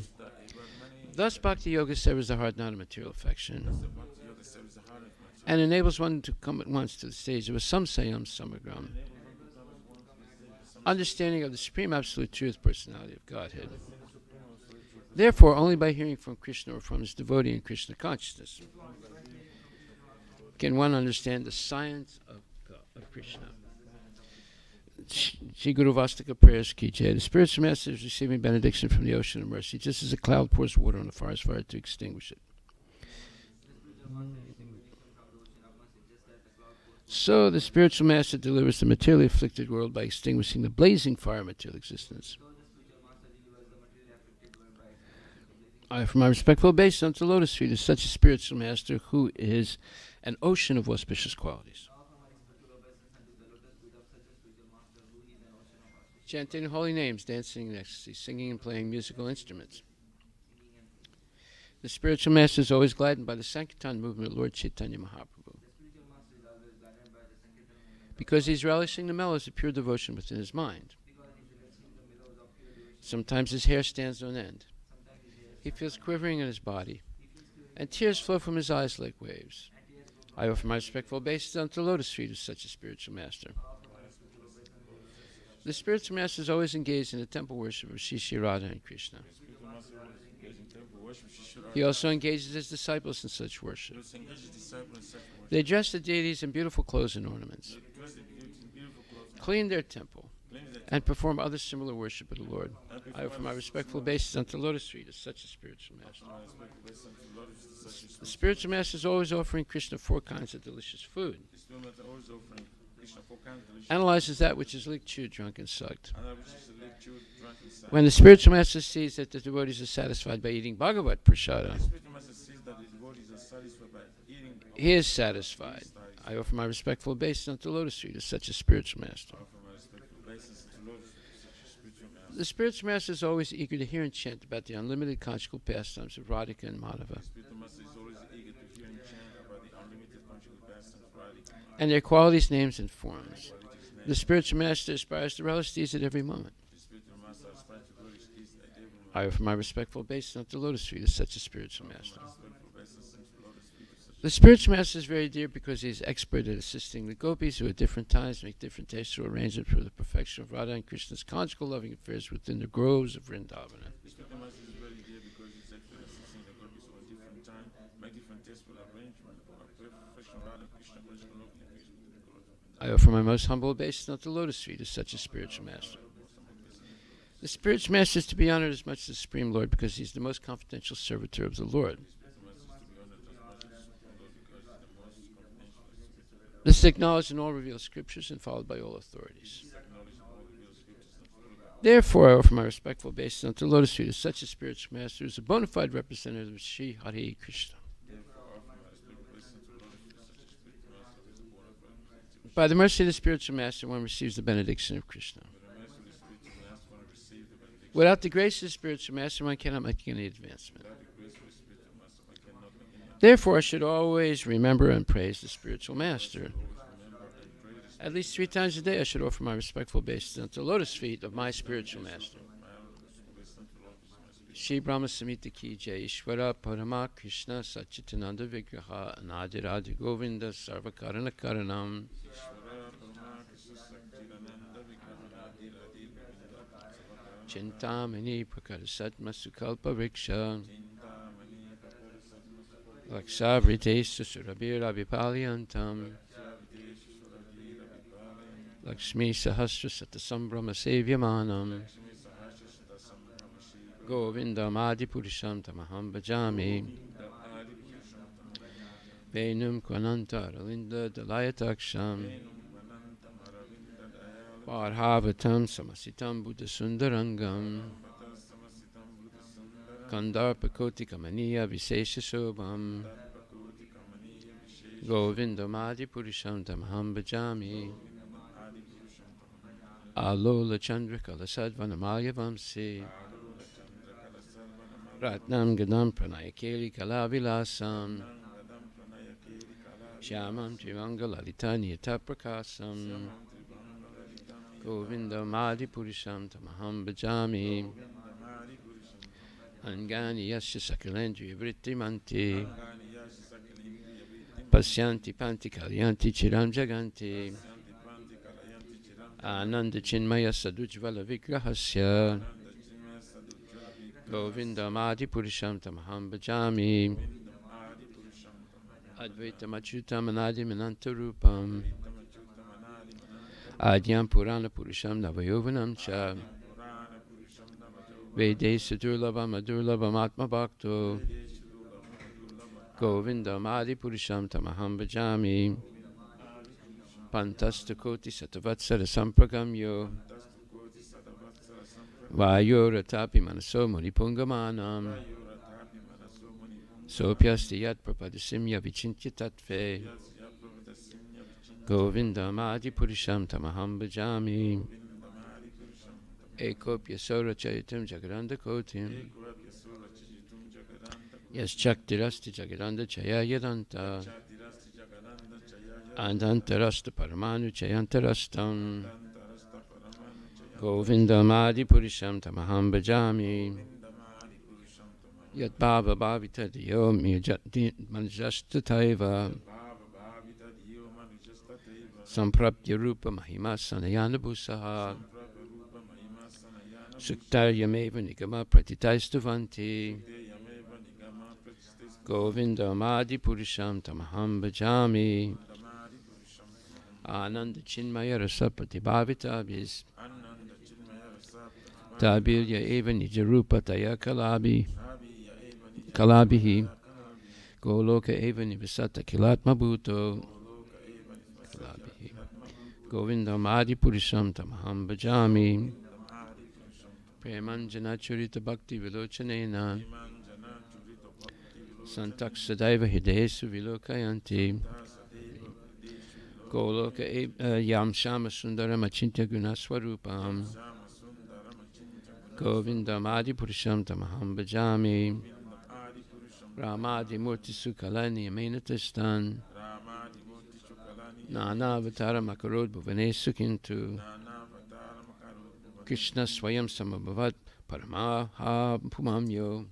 Thus Bhakti Yoga severs the heart not of material affection and enables one to come at once to the stage of a samsayam samagram, understanding of the Supreme Absolute Truth Personality of Godhead. Therefore, only by hearing from Krishna or from his devotee in Krishna consciousness can one understand the science of Krishna. Shri Guru Vastika prayers ki jai. The spiritual master is receiving benediction from the ocean of mercy, just as a cloud pours water on a forest fire to extinguish it. So the spiritual master delivers the materially afflicted world by extinguishing the blazing fire of material existence. I offer my respectful obeisance to the lotus feet of such a spiritual master who is an ocean of auspicious qualities. Chanting holy names, dancing in ecstasy, singing and playing musical instruments. The spiritual master is always gladdened by the Sankirtan movement of Lord Chaitanya Mahaprabhu, because he's relishing the mellows of pure devotion within his mind. Sometimes his hair stands on end. He feels quivering in his body, and tears flow from his eyes like waves. I offer my respectful obeisance unto the lotus feet of such a spiritual master. The spiritual master is always engaged in the temple worship of Shri Radha and Krishna. He also engages his disciples in such worship. They dress the deities in beautiful clothes and ornaments, clean their temple, and perform other similar worship of the Lord. I offer my respectful obeisance unto the lotus feet of such a spiritual master. The spiritual master is always offering Krishna 4 kinds of delicious food. Analyzes that which is licked, chewed, drunk, and sucked. When the spiritual master sees that the devotees are satisfied by eating Bhagavat Prasada, he is satisfied. I offer my respectful obeisance unto the lotus feet of such a spiritual master. The spiritual master is always eager to hear and chant about the unlimited conjugal pastimes of Radhika and Madhava, and their qualities, names, and forms. The spiritual master aspires to relish these at every moment. I offer my respectful obeisance unto the lotus feet of such a spiritual master. The spiritual master is very dear because he is expert at assisting the gopis who at different times make different tasteful arrangements for the perfection of Radha and Krishna's conjugal loving affairs within the groves of Vrindavana. I offer my most humble obeisance unto the lotus feet of such a spiritual master. The spiritual master is to be honored as much as the Supreme Lord because he is the most confidential servitor of the Lord. This is acknowledged in all revealed scriptures and followed by all authorities. Therefore, I offer my respectful obeisance unto the lotus feet of such a spiritual master who is a bona fide representative of Sri Hare Krishna. By the mercy of the spiritual master, one receives the benediction of Krishna. Without the grace of the spiritual master, one cannot make any advancement. Therefore, I should always remember and praise the spiritual master. At least 3 times a day, I should offer my respectful obeisance unto the lotus feet of my spiritual master. Shri Brahma Samhita Ki Jai, Ishvara Parama Krishna Satchitananda Vigraha Anadiradi Govinda Sarvakarana Karanam. Chintamani Prakarasatma Sukalpa Vriksha Laksavritesu Surabhira Vipalyantam Lakshmi Sahasra Satasambrahma Sevyamanam Govindam Adipurisham Tamaham Bhajami Venum Kvananta Aralinda Dalayataksham Varhavatam Samasitam Buddha Sundarangam Kandarpakoti Kamaniya Visesha Shobham Govindam Adipurisham Tamaham Bhajami Alola Chandrika Lasadvanamaya Vamsi Ratnam Gadam Pranayakeli Kalavilasam Shyamam Trivangalalita Niyataprakasam Govindam Adipurisham Tamaham Bhajami Angani Yasya Sakalendriya Vrittimanti Pasyanti Panti Kalyanti Chiram Jaganti Ananda Chinmaya Sadujvala Vigrahasya Govindam Adipurisham Tamaham Bhajami Advaitam Achyutam Anadim Anantarupam Adyam Purana Purusham Navayovanam Cha Vedesa Durlabam Adurlabam Atma Bhakto Govindam Adipurisham Tamaham Bhajami Pantastakoti Satavatsara Sampragamyo Vayoratapi Manaso Munipungamanam Sopyasti Yat Prapadasimya Vichintya Tatve Govindam Adipurisham Tamaham Bhajami Ekopya Sora Chaitam Jagaranda Kotim Yas Chaktirasti Jagaranda Chaya Yadanta Andantarasta Paramanu Chayantarastam Govindam Adipurisham Tamaham Bhajami Yat Bhava Bhavita Diyo Manjastataiva Samprapya Rupa Mahima Sanayana Bhusaha Suktaryameva Nigama Pratitaistavanti Govindam Adipurisham Tamaham Bhajami Ananda Chinmaya Rasa Pratibhavitabhis Tabilya Eva Nijarupa Taya Kalabihi Goloka Eva Nivisata Kilatma Bhuto Kalabihi Govindam Adipurisham Tamaham Bhajami Premanjana Churita Bhakti Vilochanena Santak Sadaiva Hidesu Vilokayanti Goloka Yam Shama Sundaram Achintya Gunaswarupam Govindam Adipurisham Tamaham Bhajami Ramadi Murti Sukalani Amenatastan Nana Avatara Makarod Bhuvane Sukintu Krishna Swayam Samabhavat Paramaha Pumamyo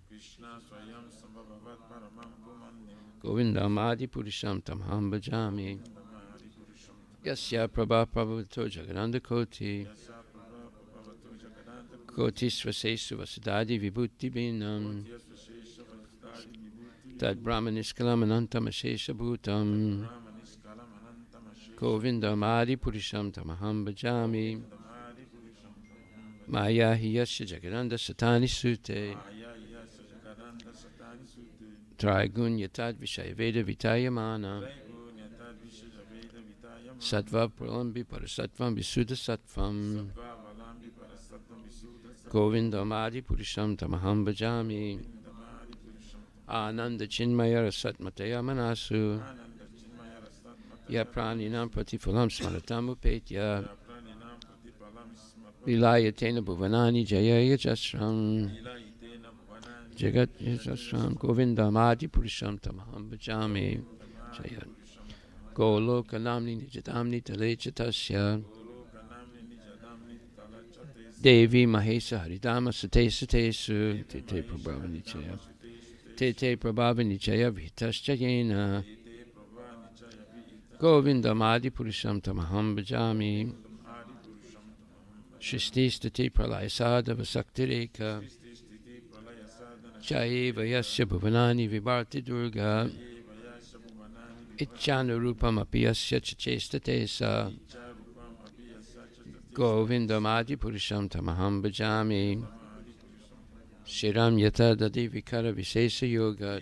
Govindam Adipurisham Tamaham Bhajami Yasya Prabha Prabhavato Jagananda Koti Koti Svasesu Vasadadi Vibhuti Binam Tad Brahmaniskalam Anantam Ashesha Bhutam Govindam Adipurisham Tamaham Bhajami Maya Hiyasya Jagananda Satani Sute Trigun Yatad Vishayaveda Vitayamana Sattva pralambi parasattvam visuddha sattvam. Govindam adi purusham tamaham bhajami. Ananda chinmaya rasatmataya manasu. Ya praninam pratifulam smaratam upetya. Vilayatena bhuvanani jaya jasram. Jagat jasram. Govindam adi purusham tamaham bhajami. Jaya. Goloka namni nijadamni talechatasya. Devi Mahesa Haridama Sate Satesu Tete Prabhavanichaya Tete Prabhavanichaya Vitaschayena Govindam Adi Purusham Tamaham Bhajami Shististate Pralayasada Vasaktireka Chayeva Yasya Bhuvanani Vibharti Durga Ichanurupam Apiyasya Chachestate Sa Govindam Adi Purusham Tamaham Bhajami Shiram Yata Dadi Vikara Visesa Yoga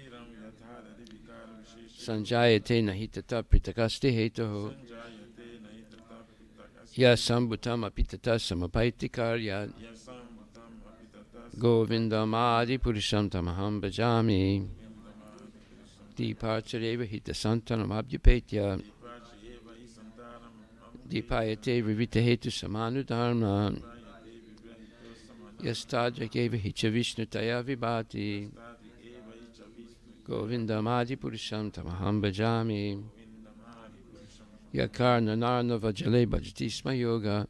Sanjayate Nahitata Pritakasti Hetaho Yasambhutam Apitata Samapaiti Karya Govindam Adi Purusham Tamaham Bhajami Deepachareva Hita Santanam Abhyapetya Dipayate Vivita Hetu Samanu Dharma Yastadrakeva Hicha Vishnu Taya Vibhati Govindam Adi Purusham Tamaham Bhajami Yakarna Narna Vajale Bhajati Sma Yoga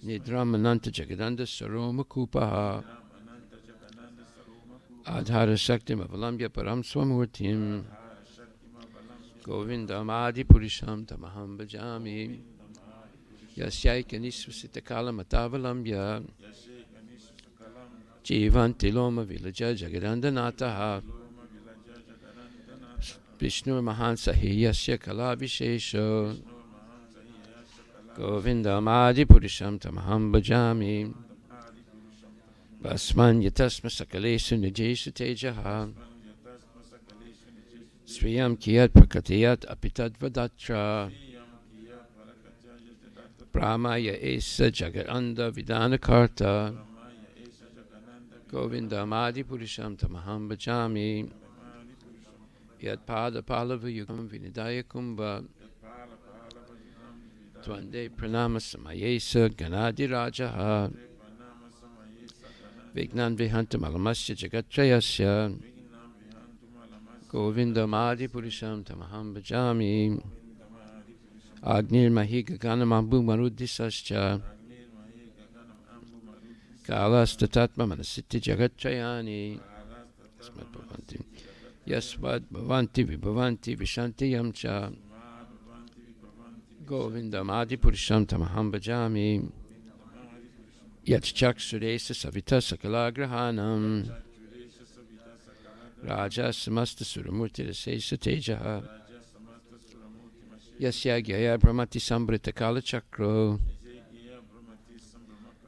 Nidramananta Jagadanda Saroma Kupaha Adhara Shaktim Avalambya Param Swamurtim Govindam Adi Purusham Tamaham Bhajami Yasyaika Nisvasita Kala Matavalambya Jivanti Loma Vilaja Jagadandanataha Vishnu Mahansahi Yasya Kala Vishesho Govindam Adi Purusham Tamaham Bhajami Vasman Yatasma Sakalesu Nijesu Tejaha Sriyam Kiyat Prakatiyat Apitad Vadatra Brahmaya Esa Jagaranda Vidana Karta Govindam Adi Purusham Tamaham Bhajami Yat Pada Palava Yugam Vinidaya Kumbha Twande Pranama Samayesa Ganadi Rajaha Vignan Vihantam Alamasya Jagatrayasya Govindam Adi Purusham Tamaham Bhajami Agnir Mahi Gaganam Ambu Marudisascha Kalastatatma Manasiti Jagatrayani Yasvad Bhavanti Vibhavanti Vishanti Yamcha Govindam Adi Purusham Tamaham Bhajami Yatchak Suresa Savita Sakalagrahanam Raja Samasta Suramurti Rasesa Tejaha Yasyagya Brahmati Sambrita Kala Chakro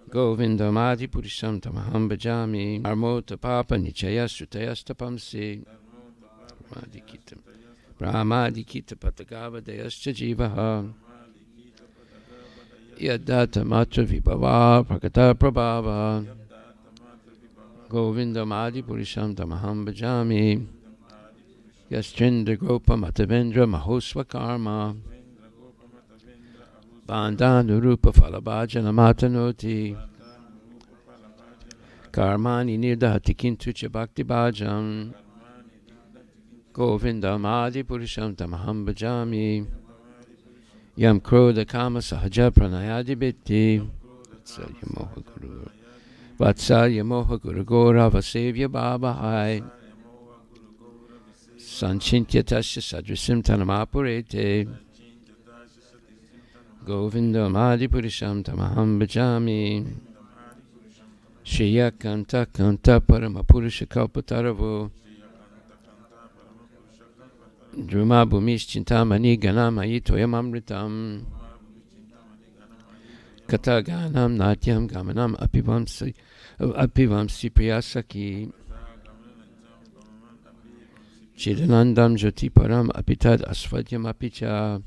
Govindam Adi Purusham Tamaham Bhajami Armota Papa Nichaya Sutayastapamsi Brahmadikita Patagava Dayascha Jivaha Yadata Matra Vibhava Prakata Prabhava Govindam Adi Purusham Tamaham Bhajami Yaschendra Gopa Matavendra Mahosva Karma Bandhanurupa Falabhajana Matanoti Karmani Nirdahati Kintucha Bhakti Bhajam Govindam Adi Purusham Tamaham Bhajami Yam Krodha Kama Sahaja Pranayadi Bitti Vatsalya Moha Guru Gora Vasevya Baba Hai Sanchintya Tasya Sadrisim Tanamapurete Govindam Adi Purusham Tamaham Bhajami Shriya Kanta Kanta Parama Purusha Kalpataravo Druma Bhumis Chintamani Ganamayi Toyam Amritam Kataganam Natyam Gamanam Apivamsi Priyasaki Chidanandam Jyotiparam Apitad Asvadyam Apicha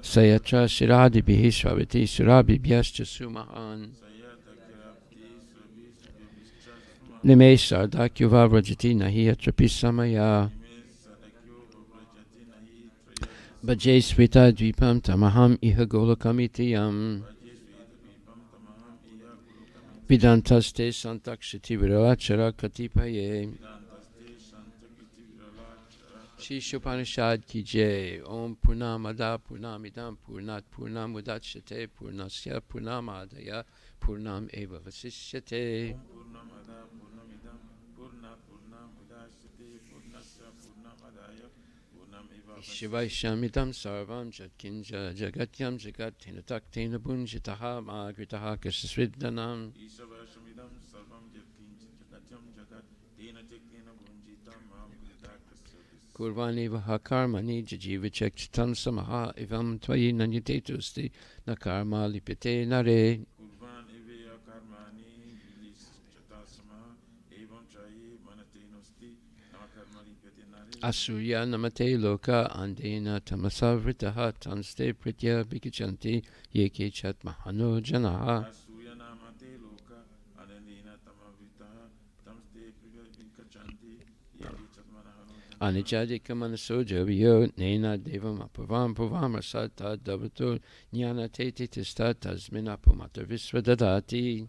Sayatra Shiradi Bihi Swavati Surabi Byascha Sumahan Nime Sardakyuva Vrajati Nahi Atrapi Samaya Bhaje Sveta Dvipam Tamaham Iha Golakamitiyam Vidantaste Santakshati Viralachara Katipaye Shishopanishad ki jai. Om Purnamada Purnamidam Purnat Purnamudachyate Purnasya Purnamadaya Purnam Eva Vasishyate. Shivaishamidam Sarvam Jatkinja Jagatyam Jagat Hinataktina Bunjitaha Magritaha Kasasviddanam Kurvani Vahakarmani Jajivachekchitam Samaha Ivam Tvayi Nanyatetusti Nakarma Lipite Nare Asurya Namate Loka Andena Tamasavritaha Tanste Pritya Bhikichanti Yeke Chat Mahano Janaha Anijadika Manasoja Vyo Nena Devam Apavam Pavam Asata Davato Jnana Teti Tista Tasmin Apamata Visvadadati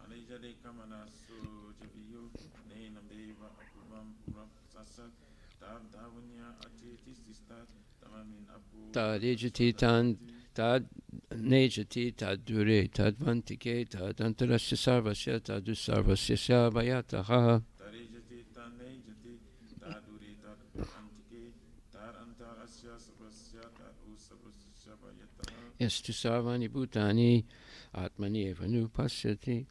Tad ejati tan tad nejati tad dure tad vantike tad antarasya sarvasya tad usarvasya vayataha. Estu sarvani bhutani atmani evanu pasyati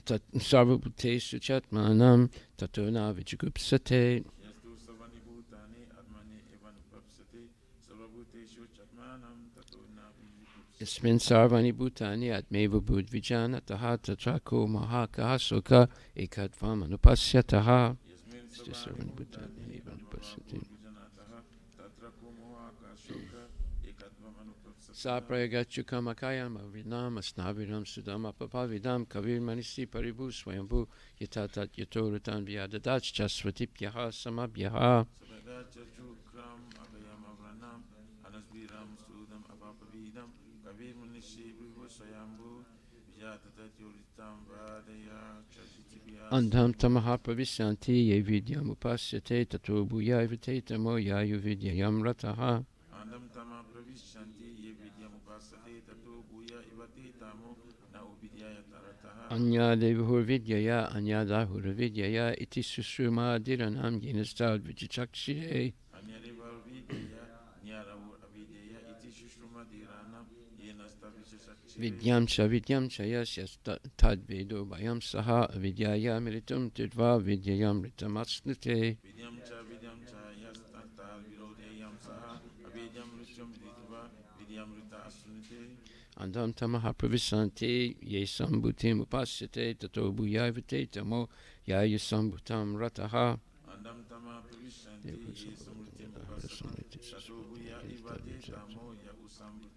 tat sarvabhutesu chatmanam tatona vichigupsate. Ismin sarvani bhutani atmeva budvijana taha tatrako mahakaha soka ekatvam anupasyataha. Istu sarvani bhutani evanupasyati. Saprayagachukam avinam asnaviram sudam apapavidam kavir manisi paribu swayambhu yatatat yatoratan vyadadat chasvatipyaha samabhyaha. Andham tamaha pravisyanti ye vidyam upasyate tato bhuya evite tamo yayu vidyayam rataha. Anyadevur vidyaya anyadahur vidyaya iti susruma dhiranam yenastad vichachakshire. Vidyam cha yasya tad vedo bhayam saha vidyaya miritum tidva vidyayam ritamasnute. Andam tamaha pravisanti ye sambhutim upasyate tato bhuyavate tamo yaya sambhutam rataha. Andam tamaha pravisanti ye sambhutim upasyate tato bhuyavate tamo yaya sambhutam.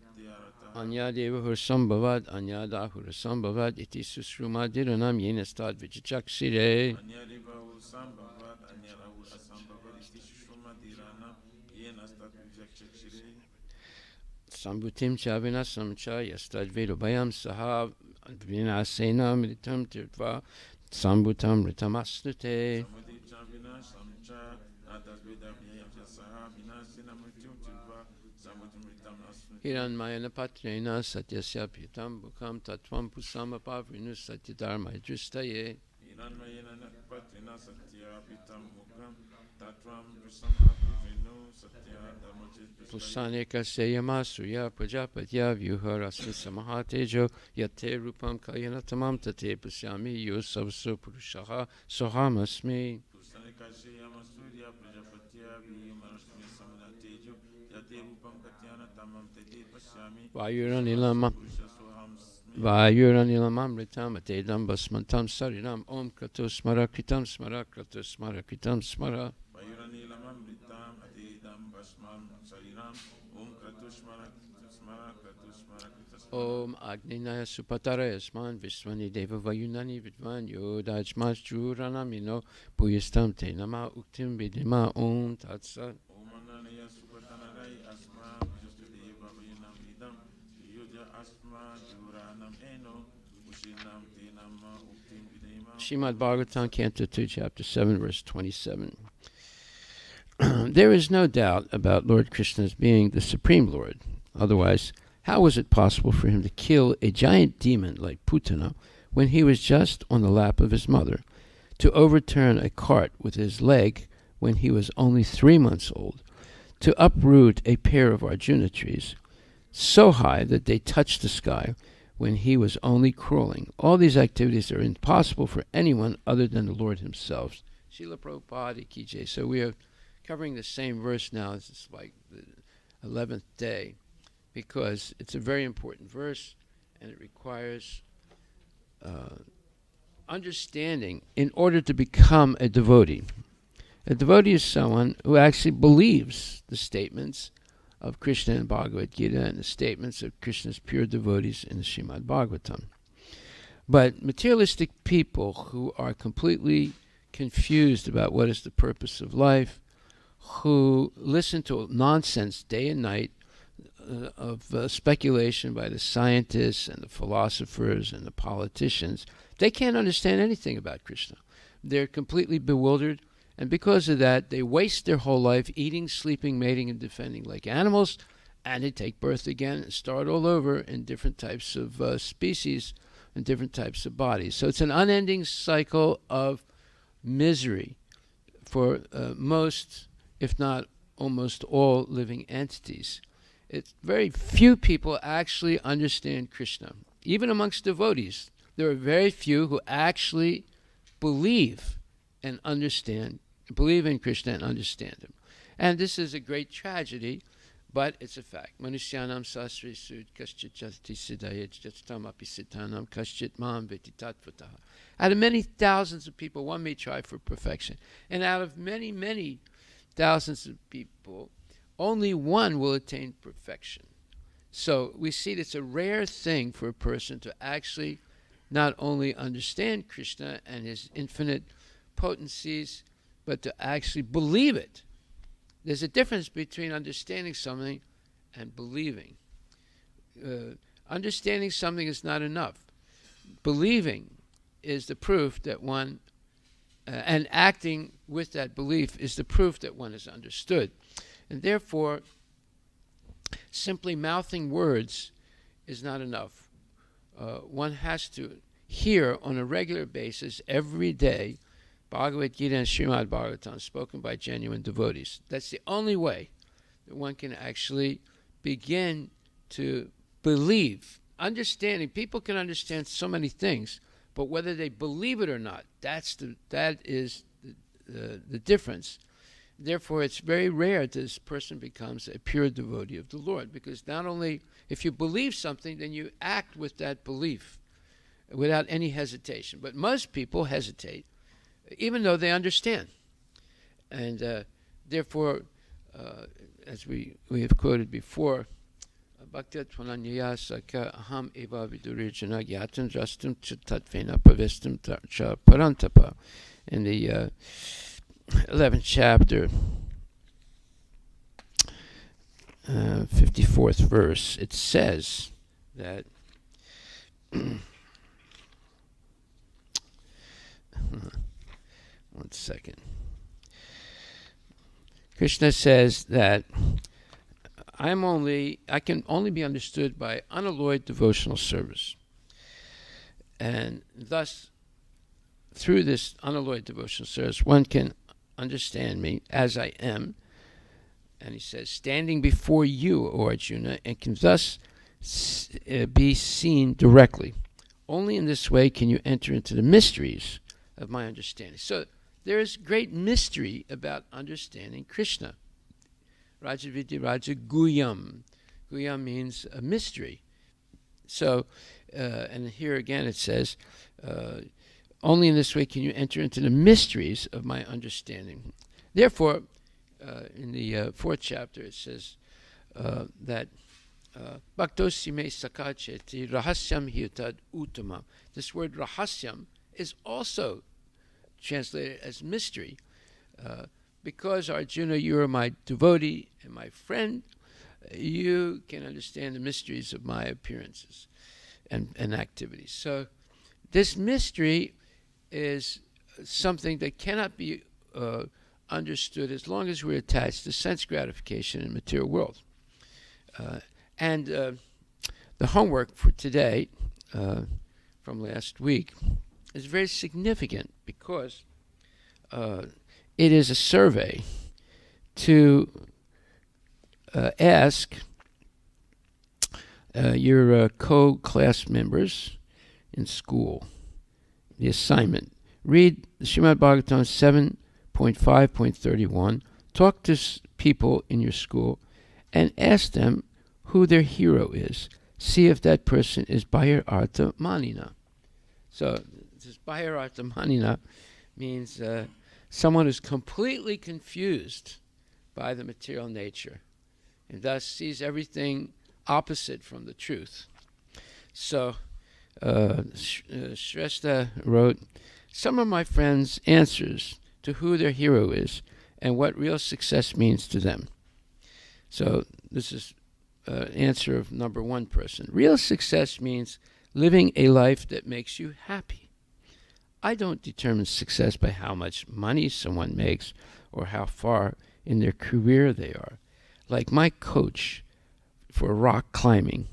Anyadevahur sambhavad anyadahur sambhavad iti susruma dhiranam yenastad vichachakshire. Anyadevahur sambhavad anyadahur sambhavad iti susruma dhiranam yenastad vichachakshire. Sambhutim cha vinasam cha yastad vedo bhayam saha vinasena mritam tirtva sambhutam ritamasnute. Hiranmayana patrena satyasya pitam bhukam tatvam pusama pavrinu satyadharma idristaye. Hiranmayana patrena satya pitam bhukam tatvam pusama pavrinu satyadharma idristaye. Pusane kaseyama suya prajapatya vyuharasmi samahatejo yate rupam kayana tamam tate pusyami yosavso purushaha sohamasmi. Pusane kaseyama suya prajapatya vyuharasmi samahatejo yate rupam katyana tamam tate pusyami Vayuranilam amritam atedam basmantam sarinam om krato smara kritam smara krato smara kritam smara. Om Agninaya Supatara Yasman Vishwani Deva Vayunani Vidvan Yodajmas Juranamino Puyastam Te Nama Uktim Vidima Om Tatsat. Srimad Bhagavatam, Canto 2, Chapter 7, Verse 27. There is no doubt about Lord Krishna's being the Supreme Lord. Otherwise, how was it possible for him to kill a giant demon like Putana when he was just on the lap of his mother, to overturn a cart with his leg when he was only 3 months old, to uproot a pair of Arjuna trees so high that they touched the sky when he was only crawling? All these activities are impossible for anyone other than the Lord himself. Srila Prabhupada Ki Jai. So we are covering the same verse now. This is like the 11th day, because it's a very important verse and it requires understanding in order to become a devotee. A devotee is someone who actually believes the statements of Krishna in Bhagavad Gita and the statements of Krishna's pure devotees in the Srimad Bhagavatam. But materialistic people who are completely confused about what is the purpose of life, who listen to nonsense day and night of speculation by the scientists and the philosophers and the politicians, they can't understand anything about Krishna. They're completely bewildered, and because of that, they waste their whole life eating, sleeping, mating, and defending like animals, and they take birth again and start all over in different types of species and different types of bodies. So it's an unending cycle of misery for most, if not almost all, living entities. It's very few people actually understand Krishna. Even amongst devotees, there are very few who actually believe and understand, believe in Krishna and understand him. And this is a great tragedy, but it's a fact. Manusyanam sasri sud kaschit jati siddhayet jatam api siddhanam kaschit mam veti tatvataha. Out of many thousands of people, one may try for perfection. And out of many, many thousands of people, only one will attain perfection. So we see that it's a rare thing for a person to actually not only understand Krishna and his infinite potencies, but to actually believe it. There's a difference between understanding something and believing. Understanding something is not enough. Believing is the proof that one, and acting with that belief is the proof that one has understood. And therefore, simply mouthing words is not enough. One has to hear on a regular basis every day Bhagavad Gita and Srimad Bhagavatam spoken by genuine devotees. That's the only way that one can actually begin to believe. Understanding, people can understand so many things, but whether they believe it or not, that is the difference. Therefore, it's very rare that this person becomes a pure devotee of the Lord, because not only if you believe something, then you act with that belief without any hesitation. But most people hesitate, even though they understand. And therefore, as we have quoted before, Bhakta Tvananyaya Saka Aham Eva Vidurijana Gyatan Rastam Tatvena Pavestam Cha Parantapa. In the 11th chapter, 54th verse, it says that one second. Krishna says that I can only be understood by unalloyed devotional service. And thus, through this unalloyed devotional service, one can understand me as I am. And he says, standing before you, O Arjuna, and can thus be seen directly. Only in this way can you enter into the mysteries of my understanding. So there is great mystery about understanding Krishna. Raja Vidya Raja Guyam. Guyam means a mystery. So, and here again it says, only in this way can you enter into the mysteries of my understanding. Therefore, in the 4th chapter it says that Bhaktosime sakacheti rahasyam hyutad uttamam. This word rahasyam is also translated as mystery. Because Arjuna, you are my devotee and my friend, you can understand the mysteries of my appearances and activities. So this mystery is something that cannot be understood as long as we're attached to sense gratification in the material world. And the homework for today, from last week, is very significant because it is a survey to ask your co-class members in school the assignment. Read Srimad Bhagavatam 7.5.31. Talk to people in your school and ask them who their hero is. See if that person is Bahir Artha Manina. So this Bahir Artha Manina means someone who's completely confused by the material nature and thus sees everything opposite from the truth. So Shrestha wrote, some of my friends' answers to who their hero is and what real success means to them. So this is answer of number one person. Real success means living a life that makes you happy. I don't determine success by how much money someone makes or how far in their career they are. Like my coach for rock climbing.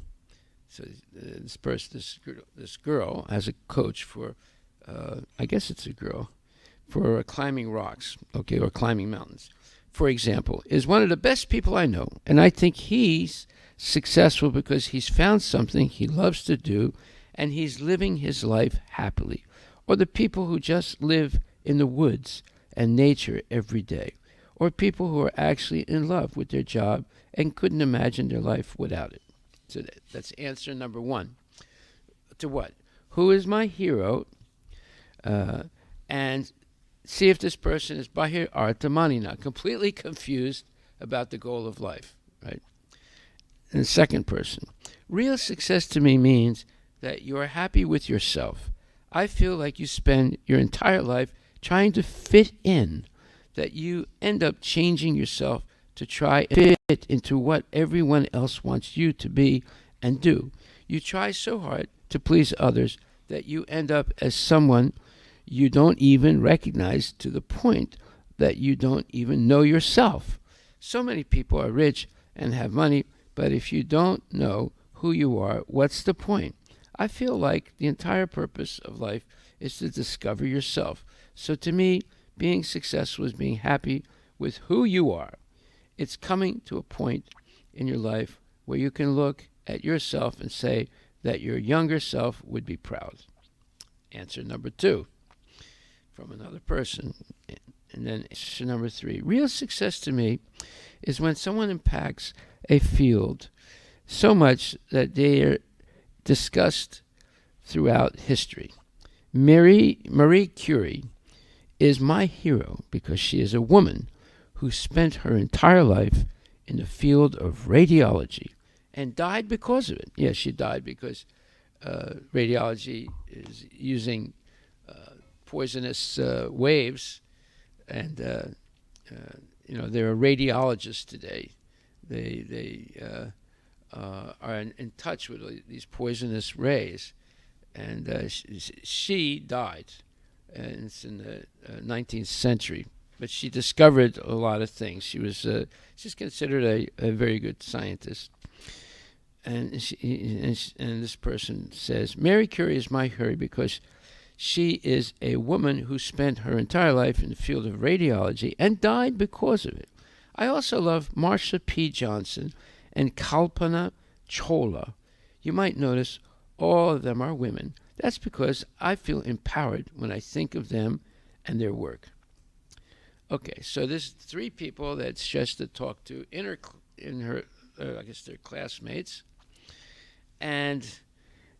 So this girl has a coach for, I guess it's a girl, for climbing rocks, okay, or climbing mountains. For example, is one of the best people I know, and I think he's successful because he's found something he loves to do and he's living his life happily. Or the people who just live in the woods and nature every day. Or people who are actually in love with their job and couldn't imagine their life without it. So that's answer number one. To what? Who is my hero? And see if this person is Bahir Artha Manina, completely confused about the goal of life, right? And the second person. Real success to me means that you are happy with yourself. I feel like you spend your entire life trying to fit in, that you end up changing yourself to try and fit into what everyone else wants you to be and do. You try so hard to please others that you end up as someone you don't even recognize, to the point that you don't even know yourself. So many people are rich and have money, but if you don't know who you are, what's the point? I feel like the entire purpose of life is to discover yourself. So to me, being successful is being happy with who you are. It's coming to a point in your life where you can look at yourself and say that your younger self would be proud. Answer number two, from another person. And then answer number three. Real success to me is when someone impacts a field so much that they are discussed throughout history. Marie Curie is my hero because she is a woman who spent her entire life in the field of radiology and died because of it. Yes, she died because radiology is using poisonous waves, and there are radiologists today. They are in touch with these poisonous rays, and she died, and it's in the 19th century. But she discovered a lot of things. She's considered a very good scientist. And this person says, Mary Curie is my hero because she is a woman who spent her entire life in the field of radiology and died because of it. I also love Marsha P. Johnson and Kalpana Chawla. You might notice all of them are women. That's because I feel empowered when I think of them and their work. Okay, so there's three people that Shasta talked to in her I guess they're classmates. And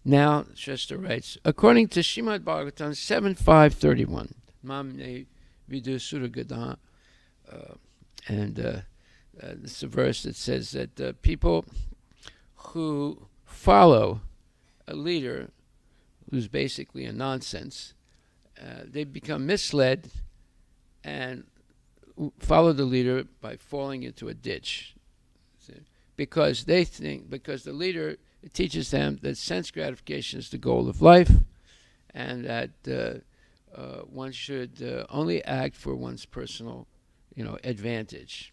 now Shasta writes, according to Srimad Bhagavatam 7.5.31, Mamne Vidu Suragada, and this is a verse that says that people who follow a leader who's basically a nonsense. They become misled and follow the leader by falling into a ditch. Because the leader teaches them that sense gratification is the goal of life, and that one should only act for one's personal, advantage.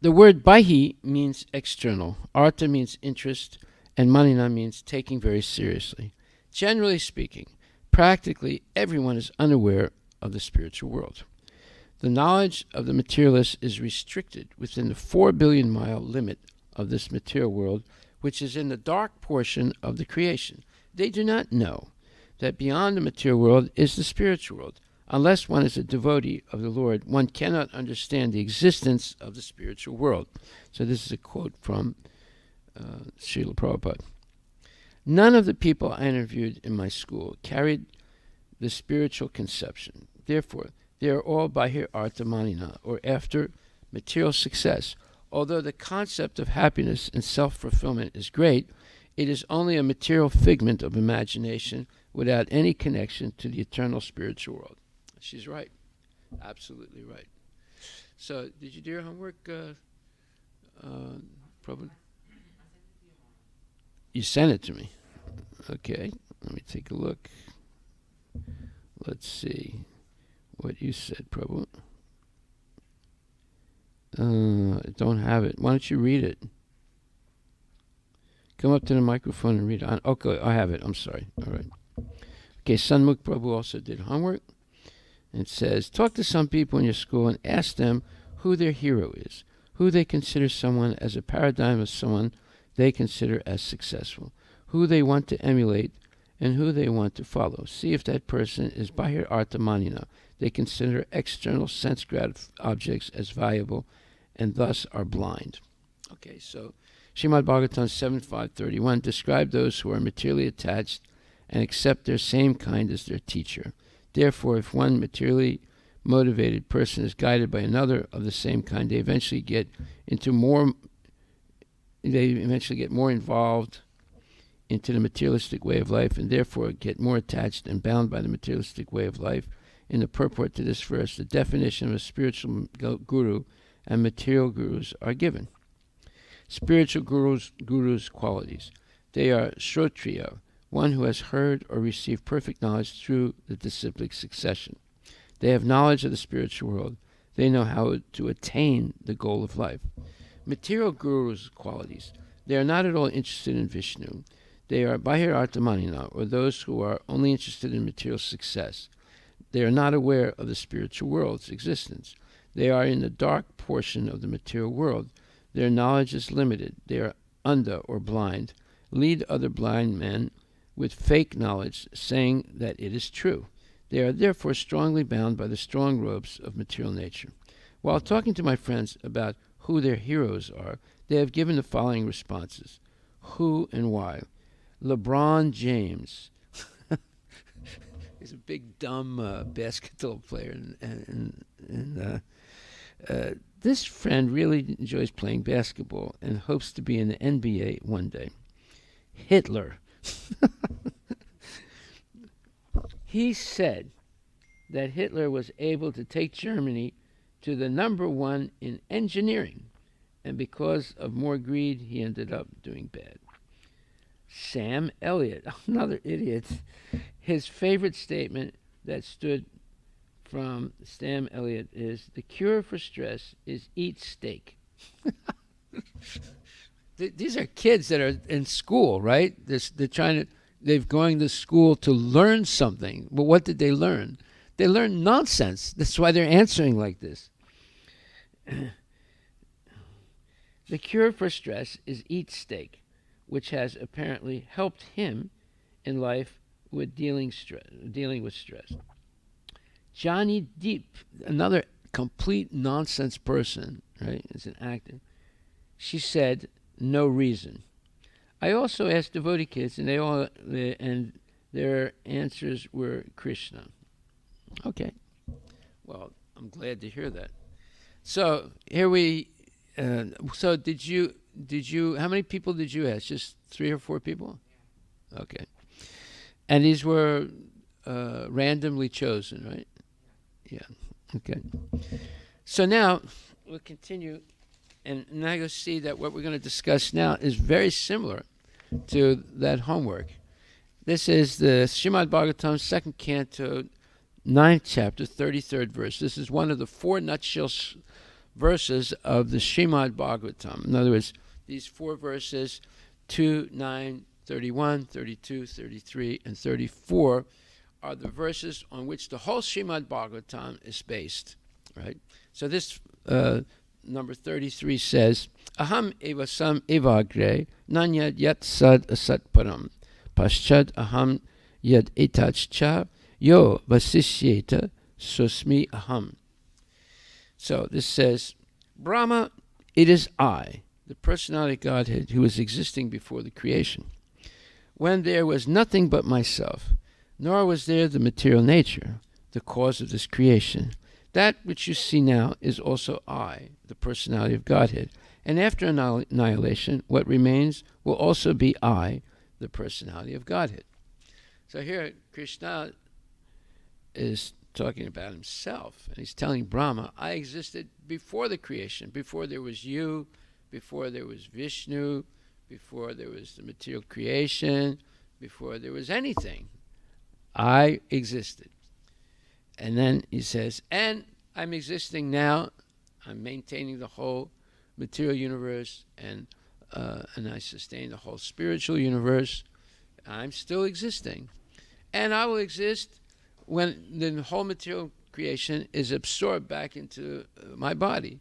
The word bahi means external, artha means interest, and manina means taking very seriously. Generally speaking, practically everyone is unaware of the spiritual world. The knowledge of the materialist is restricted within the 4 billion mile limit of this material world, which is in the dark portion of the creation. They do not know that beyond the material world is the spiritual world. Unless one is a devotee of the Lord, one cannot understand the existence of the spiritual world. So this is a quote from Srila Prabhupada. None of the people I interviewed in my school carried the spiritual conception. Therefore, they are all bahir artha manina, or after material success. Although the concept of happiness and self-fulfillment is great, it is only a material figment of imagination without any connection to the eternal spiritual world. She's right. Absolutely right. So, did you do your homework, Prabhu? You sent it to me. Okay, let me take a look. Let's see what you said, Prabhu. I don't have it. Why don't you read it? Come up to the microphone and read it. Okay, I have it. I'm sorry. All right. Okay, Sanmukh Prabhu also did homework. It says, talk to some people in your school and ask them who their hero is, who they consider someone as a paradigm of someone they consider as successful, who they want to emulate, and who they want to follow. See if that person is bahir artha manina. They consider external sense objects as valuable and thus are blind. Okay, so Srimad Bhagavatam 7.5.31 describe those who are materially attached and accept their same kind as their teacher. Therefore, if one materially motivated person is guided by another of the same kind, they eventually get more involved into the materialistic way of life, and therefore get more attached and bound by the materialistic way of life. In the purport to this verse, the definition of a spiritual guru and material gurus are given. Spiritual gurus' qualities. They are Shrotriya, one who has heard or received perfect knowledge through the disciplic succession. They have knowledge of the spiritual world. They know how to attain the goal of life. Material gurus' qualities. They are not at all interested in Vishnu. They are bahir artha manina, or those who are only interested in material success. They are not aware of the spiritual world's existence. They are in the dark portion of the material world. Their knowledge is limited. They are andha, or blind, lead other blind men with fake knowledge, saying that it is true. They are therefore strongly bound by the strong ropes of material nature. While talking to my friends about who their heroes are, they have given the following responses. Who and why? LeBron James. He's a big, dumb basketball player. And this friend really enjoys playing basketball and hopes to be in the NBA one day. Hitler. He said that Hitler was able to take Germany to the number one in engineering, and because of more greed, he ended up doing bad. Sam Elliott, another idiot. His favorite statement that stood from Sam Elliott is, the cure for stress is eat steak. These are kids that are in school, right? They're going to school to learn something. But what did they learn? They learned nonsense. That's why they're answering like this. The cure for stress is eat steak, which has apparently helped him in life with dealing with stress. Johnny Depp, another complete nonsense person, right? As an actor, she said, no reason. I also asked devotee kids, and their answers were Krishna. Okay, well, I'm glad to hear that. So here we. So did you how many people did you ask? Just 3 or 4 people? Okay. And these were randomly chosen, right? Yeah. Okay. So now we'll continue, and now you'll see that what we're going to discuss now is very similar to that homework. This is the Srimad Bhagavatam, 2nd Canto, 9th chapter, 33rd verse. This is one of the 4 nutshell verses of the Srimad Bhagavatam. In other words, these 4 verses, 2, 9, 31, 32, 33, and 34, are the verses on which the whole Srimad Bhagavatam is based, right? So this number 33 says, Aham eva sam evagre nanyad yat sad asat param paschad aham yad etach cha yo vasishyeta susmi aham. So this says, Brahma, it is I, the personality of Godhead, who is existing before the creation, when there was nothing but myself, nor was there the material nature, the cause of this creation. That which you see now is also I, the personality of Godhead. And after annihilation, what remains will also be I, the personality of Godhead. So here Krishna is talking about himself, and he's telling Brahma, I existed before the creation, before there was you, before there was Vishnu, before there was the material creation, before there was anything. I existed. And then he says, and I'm existing now. I'm maintaining the whole material universe, and I sustain the whole spiritual universe. I'm still existing. And I will exist when the whole material creation is absorbed back into my body.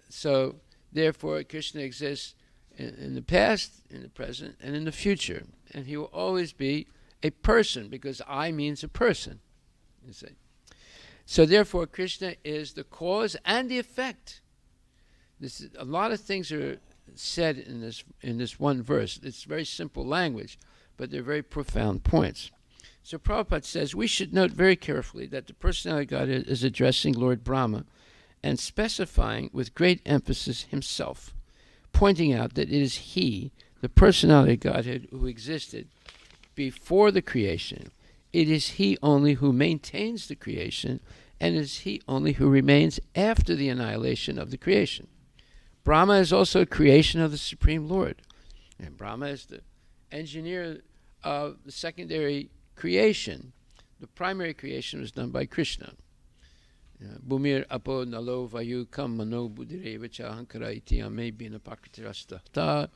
So, therefore, Krishna exists in the past, in the present, and in the future. And he will always be a person, because I means a person. You see. So therefore, Krishna is the cause and the effect. A lot of things are said in this one verse. It's very simple language, but they're very profound points. So Prabhupada says we should note very carefully that the personality of God is addressing Lord Brahma and specifying with great emphasis himself, pointing out that it is he, the personality of Godhead, who existed before the creation. It is he only who maintains the creation, and it is he only who remains after the annihilation of the creation. Brahma is also a creation of the Supreme Lord, and Brahma is the engineer of the secondary creation. The primary creation was done by Krishna. Bhumir apo nalo vayu kam mano buddhireva cha ahankara iti ame bina pakritirastata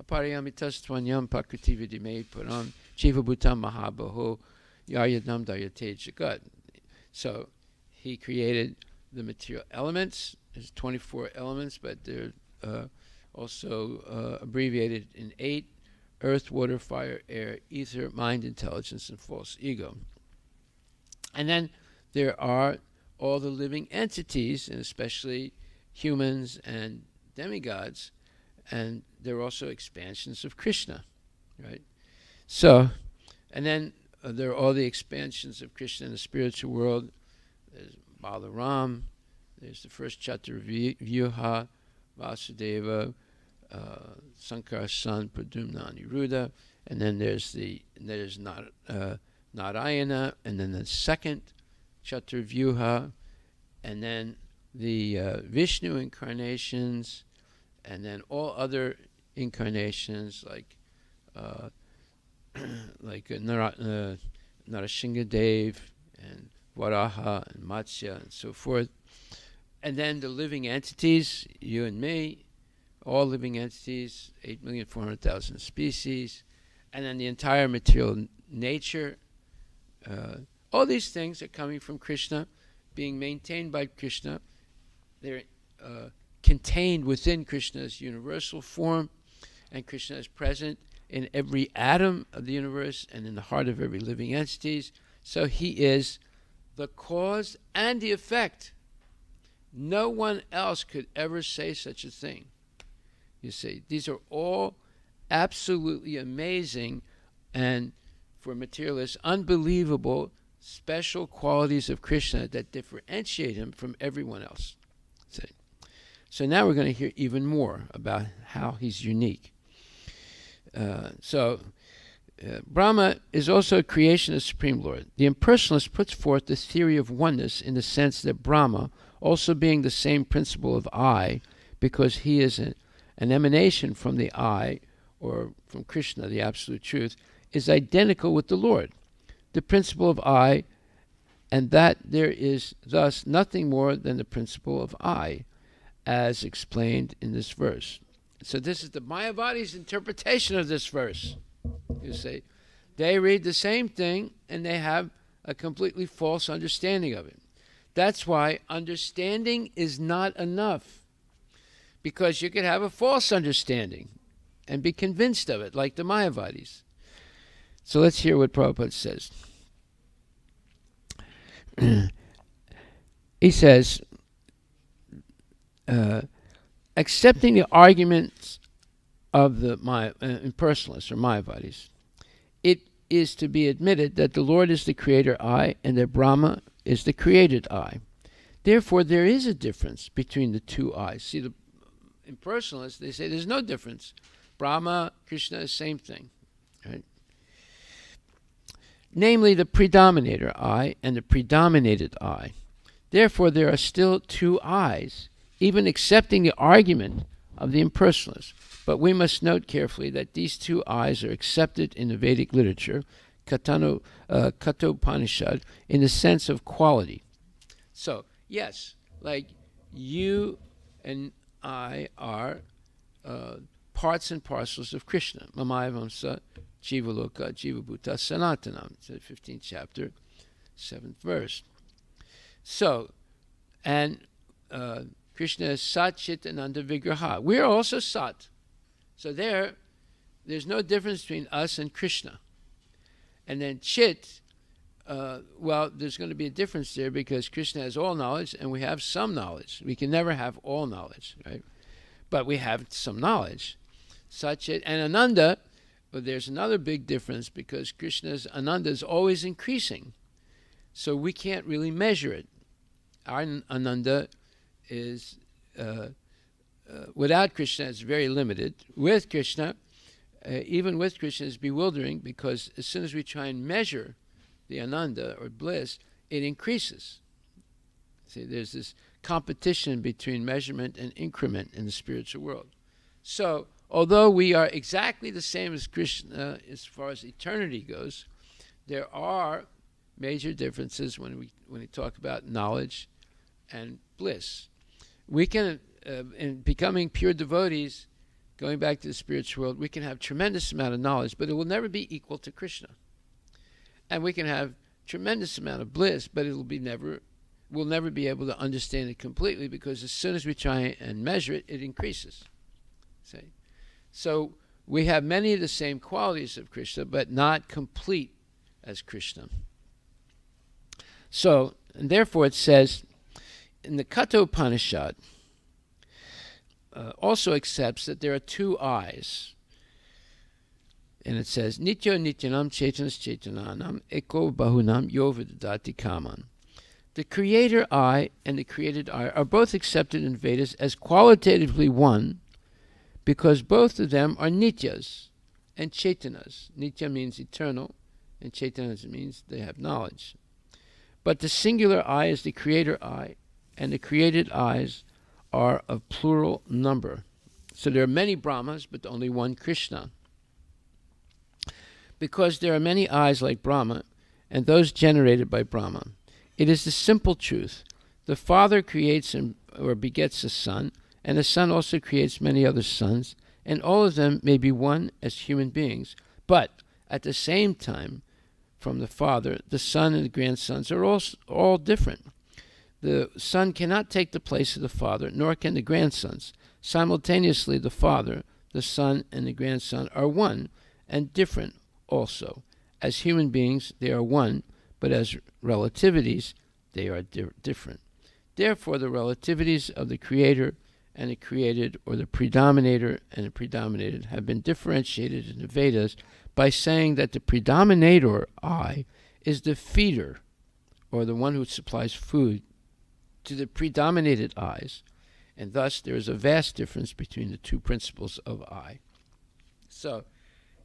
apariyamitas tvanyam pakriti vidime param chiva bhutam mahabaho yaryadam dayate jagat. So he created the material elements. There's 24 elements, but they're also abbreviated in 8: earth, water, fire, air, ether, mind, intelligence, and false ego. And then there are all the living entities, and especially humans and demigods, and they're also expansions of Krishna, right? So, and then there are all the expansions of Krishna in the spiritual world. There's Balaram, there's the first Chaturvyuha, Vasudeva, Sankar's son, Pradyumna, Aniruddha, and then there's Narayana, and then the second Chaturvyuha, and then the Vishnu incarnations, and then all other incarnations like Narasinghadev and Varaha and Matsya and so forth. And then the living entities, you and me, all living entities, 8,400,000 species, and then the entire material nature. All these things are coming from Krishna, being maintained by Krishna. They're contained within Krishna's universal form, and Krishna is present in every atom of the universe and in the heart of every living entities. So he is the cause and the effect. No one else could ever say such a thing. You see, these are all absolutely amazing and, for materialists, unbelievable special qualities of Krishna that differentiate him from everyone else. See? So now we're going to hear even more about how he's unique. Brahma is also a creation of the Supreme Lord. The impersonalist puts forth the theory of oneness in the sense that Brahma, also being the same principle of I, because he is an emanation from the I, or from Krishna, the Absolute Truth, is identical with the Lord, the principle of I, and that there is thus nothing more than the principle of I, as explained in this verse. So this is the Mayavadi's interpretation of this verse. You see, they read the same thing and they have a completely false understanding of it. That's why understanding is not enough, because you could have a false understanding and be convinced of it, like the Mayavadis. So let's hear what Prabhupada says. He says, accepting the arguments of the impersonalists or Mayavadis, it is to be admitted that the Lord is the creator I and that Brahma is the created I. Therefore, there is a difference between the two I's. See, the impersonalists, they say there's no difference. Brahma, Krishna is the same thing. Right? Namely, the predominator I and the predominated I. Therefore, there are still two I's, even accepting the argument of the impersonalists. But we must note carefully that these two I's are accepted in the Vedic literature, Kathopanishad, in the sense of quality. So, yes, like you and I are parts and parcels of Krishna. Mamayavamsa Jivaloka Jivabhuta Sanatanam. It's the 15th chapter, 7th verse. So, and Krishna is Sat Chit Ananda Vigraha. We're also Sat. So there's no difference between us and Krishna. And then Chit, well, there's going to be a difference there because Krishna has all knowledge and we have some knowledge. We can never have all knowledge, right? But we have some knowledge. Sat Chit and Ananda, well, there's another big difference because Krishna's Ananda is always increasing. So we can't really measure it. Our Ananda is, without Krishna, it's very limited. With Krishna, even with Krishna, it's bewildering because as soon as we try and measure the Ananda or bliss, it increases. See, there's this competition between measurement and increment in the spiritual world. So, although we are exactly the same as Krishna as far as eternity goes, there are major differences when we talk about knowledge and bliss. We can, in becoming pure devotees, going back to the spiritual world, we can have tremendous amount of knowledge, but it will never be equal to Krishna. And we can have tremendous amount of bliss, but we'll never be able to understand it completely because as soon as we try and measure it, it increases. See? So we have many of the same qualities of Krishna, but not complete as Krishna. So, and therefore it says, in the Kathopanishad, also accepts that there are two I's. And it says, Nityo Nityanam Chaitanas Chaitananam Eko Bahunam Yovidadati Kaman. The creator I and the created I are both accepted in Vedas as qualitatively one because both of them are Nityas and Chaitanas. Nitya means eternal, and Chaitanas means they have knowledge. But the singular I is the creator I, and the created I's are of plural number. So there are many Brahmas, but only one Krishna. Because there are many I's like Brahma, and those generated by Brahma, it is the simple truth. The Father creates or begets a son, and the Son also creates many other sons, and all of them may be one as human beings. But at the same time, from the Father, the Son and the grandsons are all different. The Son cannot take the place of the Father, nor can the grandsons. Simultaneously, the Father, the Son, and the grandson are one and different also. As human beings, they are one, but as relativities, they are different. Therefore, the relativities of the Creator and the created, or the predominator and the predominated, have been differentiated in the Vedas by saying that the predominator, I, is the feeder, or the one who supplies food, to the predominated I's, and thus there is a vast difference between the two principles of I. So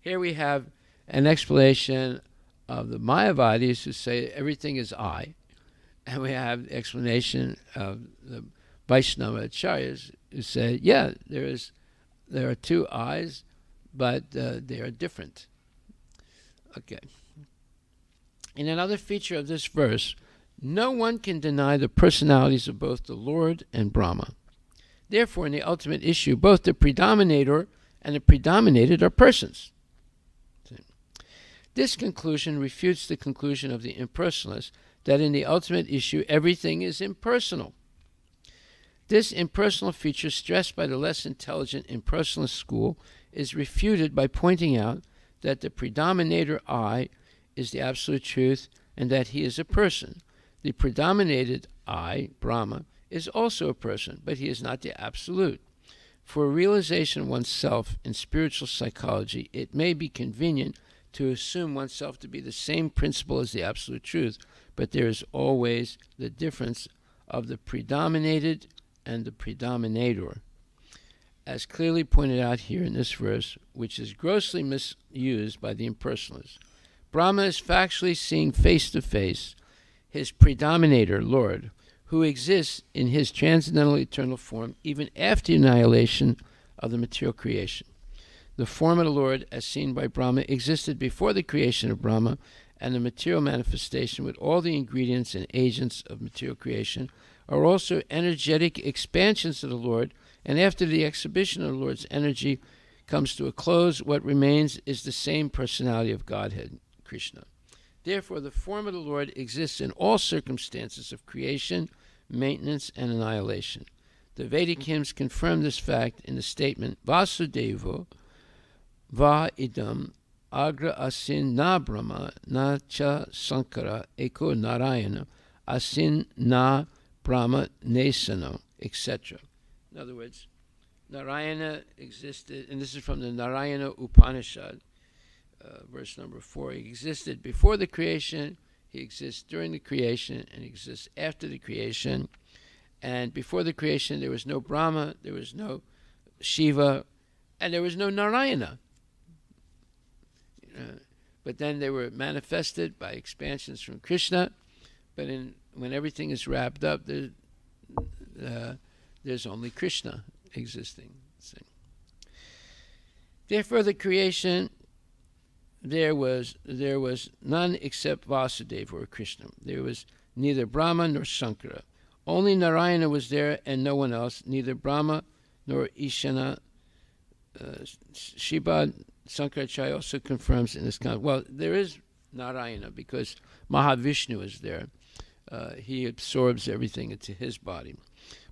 here we have an explanation of the Mayavadis who say everything is I, and we have the explanation of the Vaishnava Acharyas who say, yeah, there are two I's, but they are different. Okay. In another feature of this verse, no one can deny the personalities of both the Lord and Brahma. Therefore, in the ultimate issue, both the predominator and the predominated are persons. This conclusion refutes the conclusion of the impersonalists that in the ultimate issue everything is impersonal. This impersonal feature, stressed by the less intelligent impersonalist school, is refuted by pointing out that the predominator I is the absolute truth and that he is a person. The predominated I, Brahma, is also a person, but he is not the absolute. For realization of oneself in spiritual psychology, it may be convenient to assume oneself to be the same principle as the absolute truth, but there is always the difference of the predominated and the predominator, as clearly pointed out here in this verse, which is grossly misused by the impersonalists. Brahma is factually seeing face to face his predominator, Lord, who exists in his transcendental eternal form even after the annihilation of the material creation. The form of the Lord, as seen by Brahma, existed before the creation of Brahma, and the material manifestation with all the ingredients and agents of material creation are also energetic expansions of the Lord, and after the exhibition of the Lord's energy comes to a close, what remains is the same personality of Godhead, Krishna. Therefore, the form of the Lord exists in all circumstances of creation, maintenance, and annihilation. The Vedic hymns confirm this fact in the statement, Vasudevo va idam agra asin na Brahma na cha Sankara eko Narayana asin na Brahma nesano, etc. In other words, Narayana existed, and this is from the Narayana Upanishad, verse number 4. He existed before the creation, he exists during the creation, and he exists after the creation. And before the creation, there was no Brahma, there was no Shiva, and there was no Narayana. But then they were manifested by expansions from Krishna. But when everything is wrapped up, there's only Krishna existing. Therefore, the creation, there was none except Vasudeva or Krishna. There was neither Brahma nor Sankara. Only Narayana was there and no one else, neither Brahma nor Ishana. Shiva Sankaracharya also confirms in this context. Well, there is Narayana because Mahavishnu is there. He absorbs everything into his body.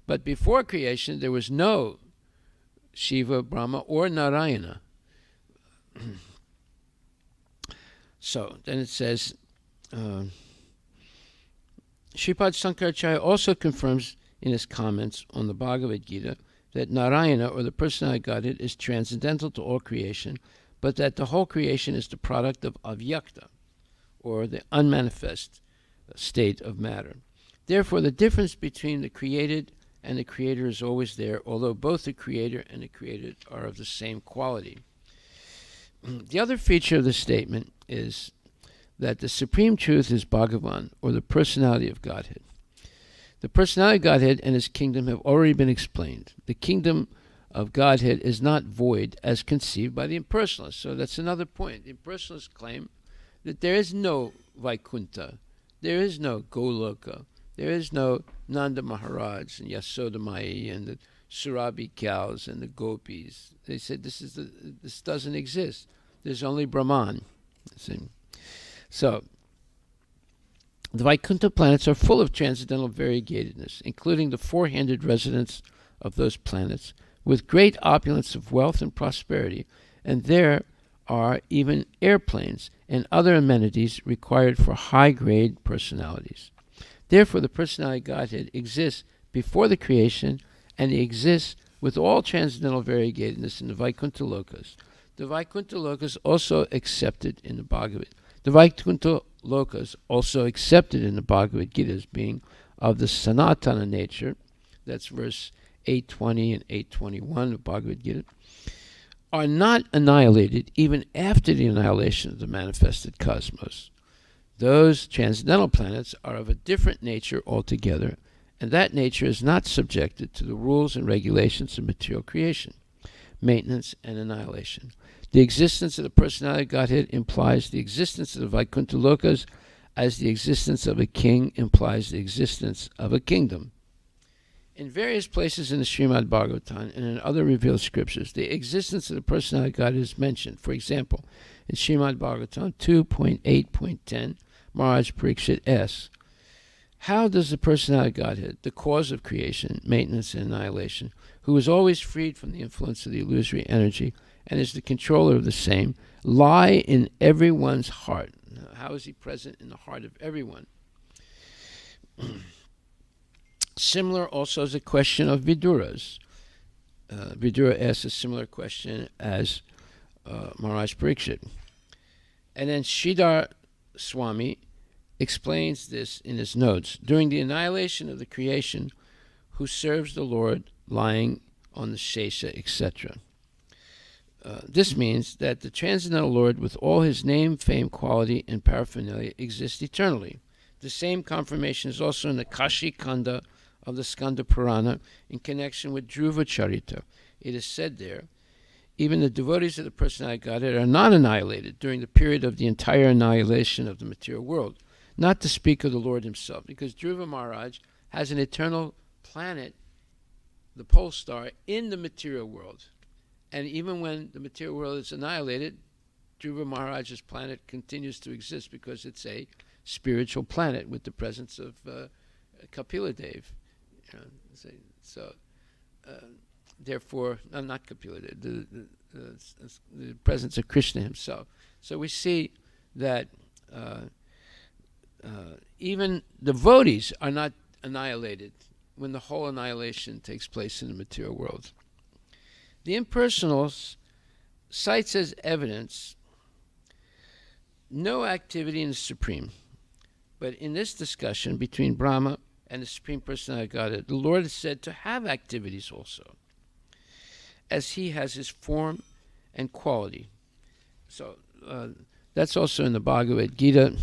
But before creation, there was no Shiva, Brahma, or Narayana. So then it says, Sripad Sankaracharya also confirms in his comments on the Bhagavad Gita that Narayana, or the personality of Godhead, is transcendental to all creation, but that the whole creation is the product of avyakta, or the unmanifest state of matter. Therefore, the difference between the created and the creator is always there, although both the creator and the created are of the same quality. The other feature of the statement is that the supreme truth is Bhagavan, or the personality of Godhead. The personality of Godhead and his kingdom have already been explained. The kingdom of Godhead is not void as conceived by the impersonalists. So that's another point. The impersonalists claim that there is no Vaikuntha, there is no Goloka, there is no Nanda Maharaj and Yasoda Mai and the Surabi cows and the gopis. They said this doesn't exist. There's only Brahman. So the Vaikuntha planets are full of transcendental variegatedness, including the four-handed residents of those planets, with great opulence of wealth and prosperity, and there are even airplanes and other amenities required for high-grade personalities. Therefore, the personality of Godhead exists before the creation, and it exists with all transcendental variegatedness in the Vaikuntha Lokas. The Vaikuntha Lokas also accepted in the Bhagavad. The Vaikuntha Lokas also accepted in the Bhagavad Gita as being of the Sanatana nature. That's verse 8:20 and 8:21 of Bhagavad Gita, are not annihilated even after the annihilation of the manifested cosmos. Those transcendental planets are of a different nature altogether, and that nature is not subjected to the rules and regulations of material creation, maintenance, and annihilation. The existence of the personality of Godhead implies the existence of the Vaikuntha Lokas, as the existence of a king implies the existence of a kingdom. In various places in the Srimad Bhagavatam and in other revealed scriptures, the existence of the personality of Godhead is mentioned. For example, in Srimad Bhagavatam 2.8.10, Maharaj Parikshit asks, how does the personality of Godhead, the cause of creation, maintenance, and annihilation, who is always freed from the influence of the illusory energy and is the controller of the same, lie in everyone's heart? How is he present in the heart of everyone? Similar also is a question of Vidura's. Vidura asks a similar question as Maharaj Parikshit. And then Sridhar Swami explains this in his notes. During the annihilation of the creation, who serves the Lord lying on the Shesha, etc. This means that the transcendental Lord, with all his name, fame, quality, and paraphernalia, exists eternally. The same confirmation is also in the Kashi Kanda of the Skanda Purana in connection with Dhruva Charita. It is said there, even the devotees of the personality of Godhead are not annihilated during the period of the entire annihilation of the material world, not to speak of the Lord himself, because Dhruva Maharaj has an eternal planet, the pole star, in the material world. And even when the material world is annihilated, Dhruva Maharaj's planet continues to exist because it's a spiritual planet with the presence of Kapila Dev. Therefore, not Kapila Dev, the presence of Krishna himself. So we see that even devotees are not annihilated when the whole annihilation takes place in the material world. The impersonals cites as evidence no activity in the Supreme. But in this discussion between Brahma and the Supreme Personality of Godhead, the Lord is said to have activities also, as he has his form and quality. So that's also in the Bhagavad Gita,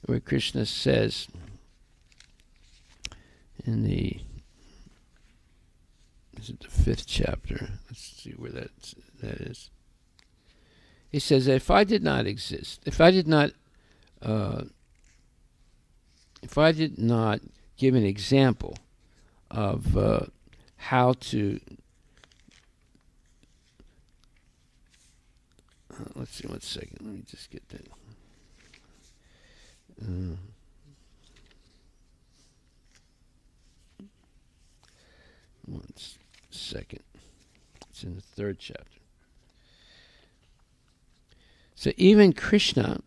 where Krishna says in the 5th chapter, let's see where that is. He says that if I did not exist, if I did not give an example of how to let's see, 1 second, let me just get that. 1 second. It's in the 3rd chapter. So even Krishna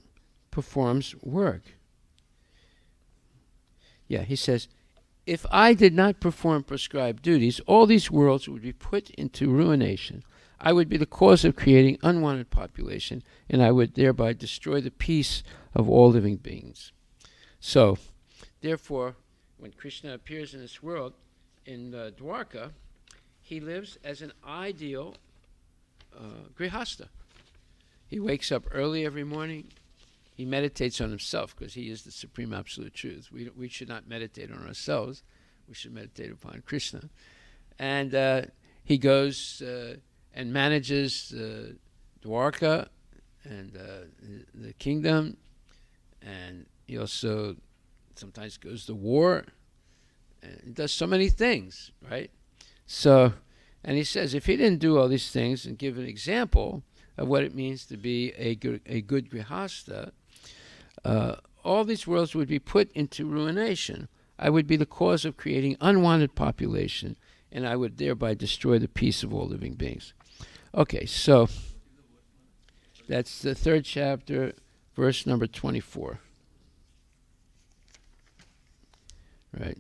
performs work. Yeah, he says, if I did not perform prescribed duties, all these worlds would be put into ruination. I would be the cause of creating unwanted population, and I would thereby destroy the peace of all living beings. So, therefore, when Krishna appears in this world, in Dwarka, he lives as an ideal grihasta. He wakes up early every morning. He meditates on himself because he is the supreme absolute truth. We should not meditate on ourselves. We should meditate upon Krishna. And he goes and manages Dwarka and the kingdom. And he also sometimes goes to war. And he does so many things, right? So, and he says, if he didn't do all these things and give an example of what it means to be a good grihasta, all these worlds would be put into ruination. I would be the cause of creating unwanted population, and I would thereby destroy the peace of all living beings. Okay, so that's the 3rd chapter, verse number 24. Right.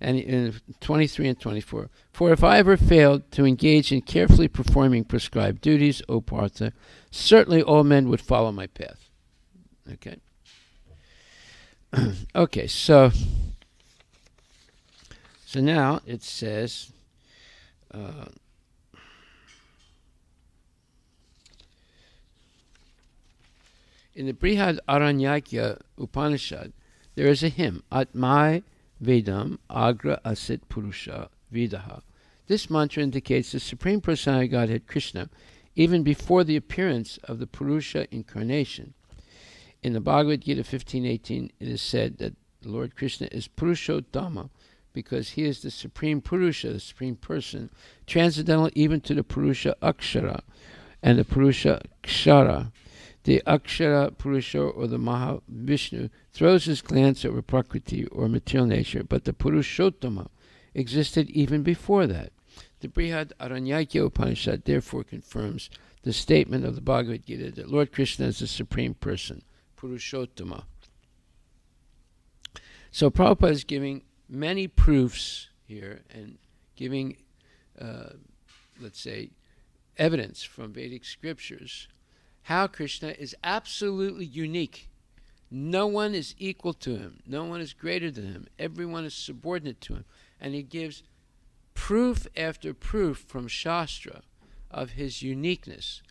And in 23 and 24, for if I ever failed to engage in carefully performing prescribed duties, O Partha, certainly all men would follow my path. Okay. Okay, so now it says, in the Brihad Aranyakya Upanishad, there is a hymn, Atmai Vedam Agra Asit Purusha Vidaha. This mantra indicates the Supreme Personality of Godhead Krishna, even before the appearance of the Purusha incarnation. In the Bhagavad Gita 15:18, it is said that the Lord Krishna is Purushottama because he is the Supreme Purusha, the Supreme Person, transcendental even to the Purusha Akshara and the Purusha Kshara. The Akshara Purusha or the Mahavishnu throws his glance over Prakriti or material nature, but the Purushottama existed even before that. The Brihad Aranyakya Upanishad therefore confirms the statement of the Bhagavad Gita that Lord Krishna is the Supreme Person, Purushottama. So Prabhupada is giving many proofs here and giving, let's say, evidence from Vedic scriptures how Krishna is absolutely unique. No one is equal to him. No one is greater than him. Everyone is subordinate to him. And he gives proof after proof from Shastra of his uniqueness.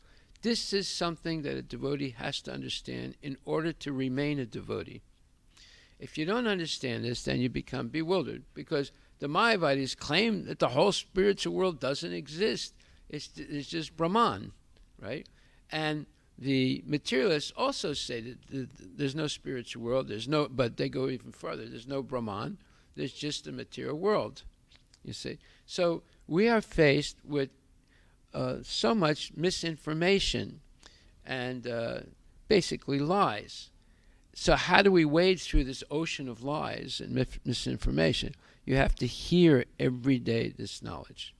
This is something that a devotee has to understand in order to remain a devotee. If you don't understand this, then you become bewildered, because the Mayavadis claim that the whole spiritual world doesn't exist. It's just Brahman, right? And the materialists also say that there's no spiritual world, but they go even further. There's no Brahman, there's just the material world, you see. So we are faced with so much misinformation and basically lies. So how do we wade through this ocean of lies and misinformation? You have to hear every day this knowledge.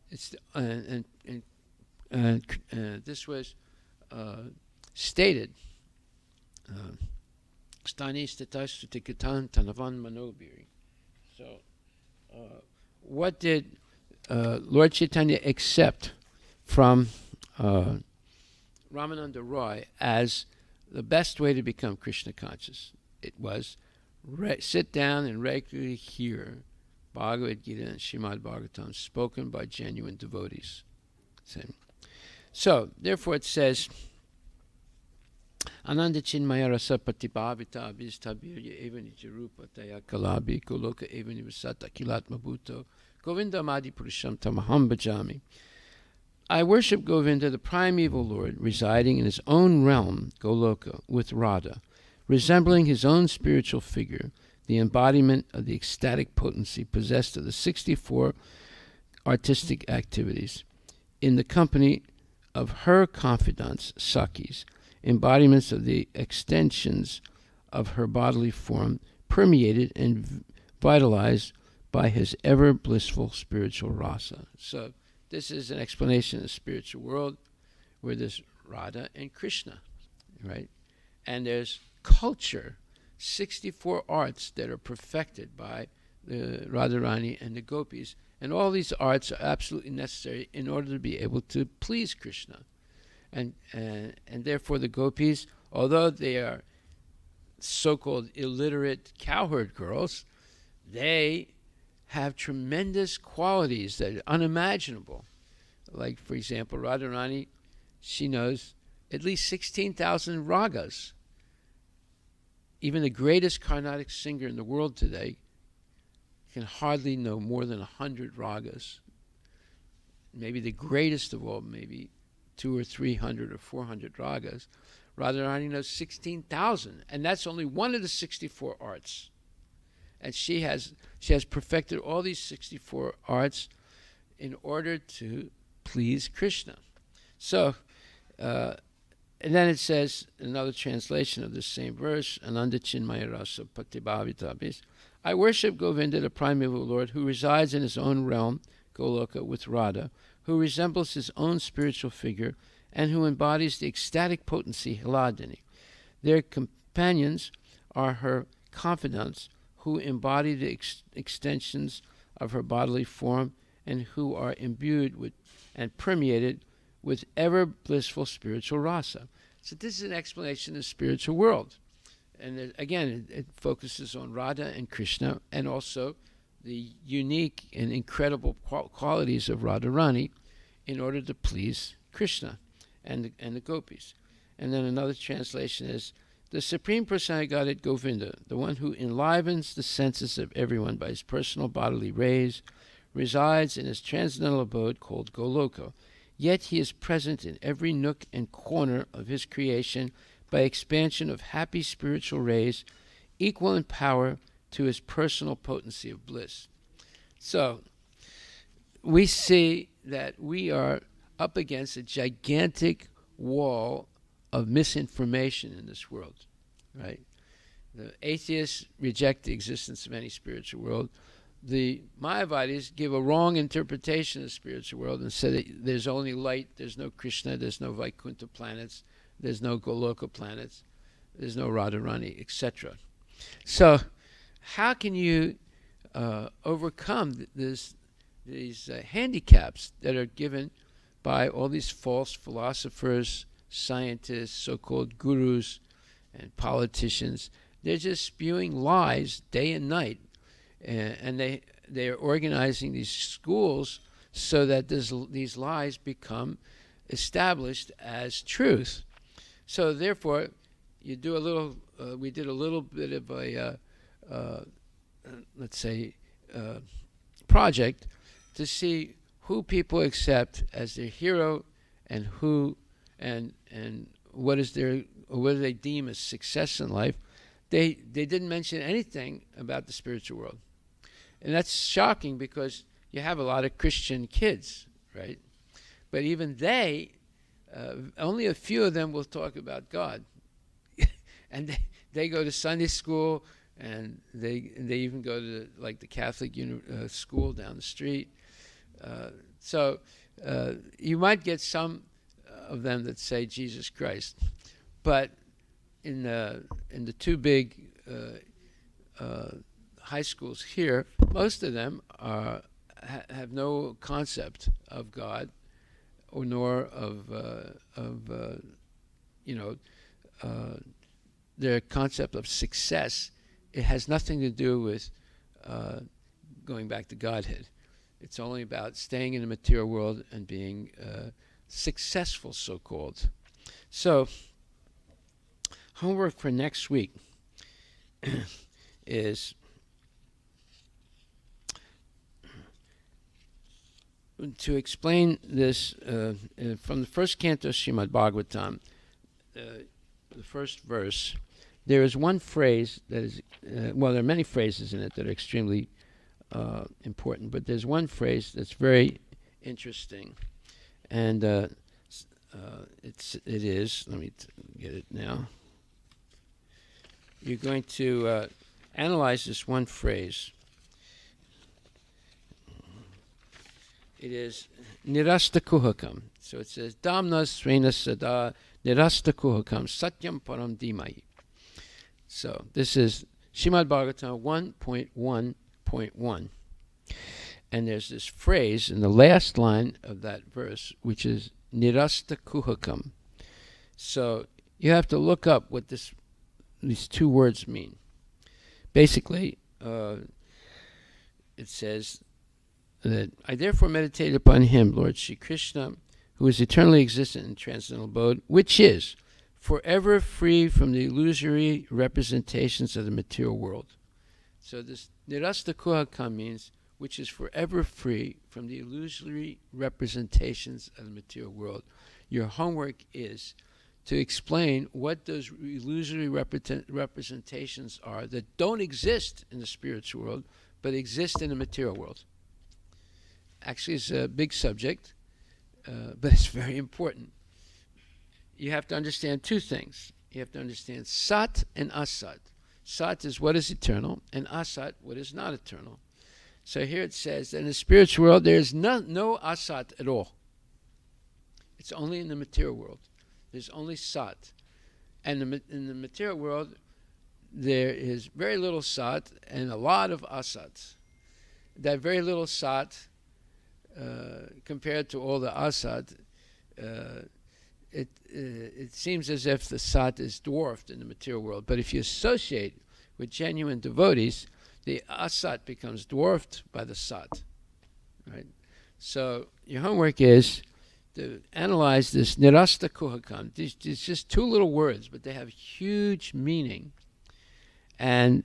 It's this was stated. Stani statastu tikatan tanavan manobiri. So, what did Lord Chaitanya accept from Ramananda Roy as the best way to become Krishna conscious? It was sit down and regularly hear Bhagavad Gita and Srimad Bhagavatam spoken by genuine devotees. So, therefore it says, Ananda Chinmaya Rasa Patibhavita Abhistabhirya Evanijarupa Taya Kalabi Goloka Evanivasata Kilatma Bhuto Govinda Madi Purusham Tamaham Bhajami. I worship Govinda, the primeval Lord, residing in his own realm, Goloka, with Radha, resembling his own spiritual figure, the embodiment of the ecstatic potency possessed of the 64 artistic activities, in the company of her confidants, Sakis, embodiments of the extensions of her bodily form, permeated and vitalized by his ever blissful spiritual rasa. So this is an explanation of the spiritual world where there's Radha and Krishna, right? And there's culture, 64 arts that are perfected by the Radharani and the gopis. And all these arts are absolutely necessary in order to be able to please Krishna. And therefore the gopis, although they are so-called illiterate cowherd girls, they have tremendous qualities that are unimaginable. Like, for example, Radharani, she knows at least 16,000 ragas. Even the greatest Carnatic singer in the world today can hardly know more than 100 ragas. Maybe the greatest of all, maybe 200 or 300 or 400 ragas. Radharani knows 16,000, and that's only one of the 64 arts. And she has perfected all these 64 arts in order to please Krishna. So, and then it says, another translation of the same verse, Ananda Chinmaya Rasa Patibhavitabhis, I worship Govinda, the primeval Lord, who resides in his own realm, Goloka, with Radha, who resembles his own spiritual figure, and who embodies the ecstatic potency, Hiladini. Their companions are her confidants, who embody the extensions of her bodily form, and who are imbued with and permeated with ever blissful spiritual rasa. So this is an explanation of the spiritual world. And again, it focuses on Radha and Krishna, and also the unique and incredible qualities of Radharani in order to please Krishna and the gopis. And then another translation is, the Supreme Personality Godhead Govinda, the one who enlivens the senses of everyone by his personal bodily rays, resides in his transcendental abode called Goloka. Yet he is present in every nook and corner of his creation by expansion of happy spiritual rays, equal in power to his personal potency of bliss. So, we see that we are up against a gigantic wall of misinformation in this world, right? The atheists reject the existence of any spiritual world. The Mayavadis give a wrong interpretation of the spiritual world and say that there's only light, there's no Krishna, there's no Vaikuntha planets, there's no Goloka planets, there's no Radharani, etc. So, how can you overcome these handicaps that are given by all these false philosophers, scientists, so-called gurus, and politicians? They're just spewing lies day and night, and they are organizing these schools so that these lies become established as truth. So therefore, you do a little. We did a little bit of a let's say project to see who people accept as their hero and who and what is their, or what do they deem as success in life. They didn't mention anything about the spiritual world, and that's shocking because you have a lot of Christian kids, right? But even they, only a few of them will talk about God, and they go to Sunday school, and they even go to the Catholic school down the street. So you might get some of them that say Jesus Christ, but in the two big high schools here, most of them have no concept of God, or nor of their concept of success. It has nothing to do with going back to Godhead. It's only about staying in the material world and being successful, so-called. So, homework for next week is to explain this from the first canto of Srimad Bhagavatam, the first verse. There is one phrase that is, well, there are many phrases in it that are extremely important, but there's one phrase that's very interesting, and it is, let me get it now. You're going to analyze this one phrase. It is nirasta kuhakam. So it says, Damna srena sada nirasta kuhakam satyam param dhimai. So this is Srimad Bhagavatam 1.1.1. And there's this phrase in the last line of that verse, which is nirasta kuhakam. So you have to look up what these two words mean. Basically, it says that I therefore meditate upon him, Lord Sri Krishna, who is eternally existent in transcendental abode, which is forever free from the illusory representations of the material world. So this nirasta kuhakam means which is forever free from the illusory representations of the material world. Your homework is to explain what those illusory representations are that don't exist in the spiritual world, but exist in the material world. Actually, it's a big subject, but it's very important. You have to understand two things. You have to understand Sat and Asat. Sat is what is eternal, and Asat, what is not eternal. So here it says that in the spiritual world, there is no Asat at all. It's only in the material world. There's only Sat. And in the material world, there is very little Sat and a lot of Asat. That very little Sat, compared to all the Asat, it seems as if the Sat is dwarfed in the material world. But if you associate with genuine devotees, the asat becomes dwarfed by the sat, right? So your homework is to analyze this nirasta kuhakam. These just two little words, but they have huge meaning. And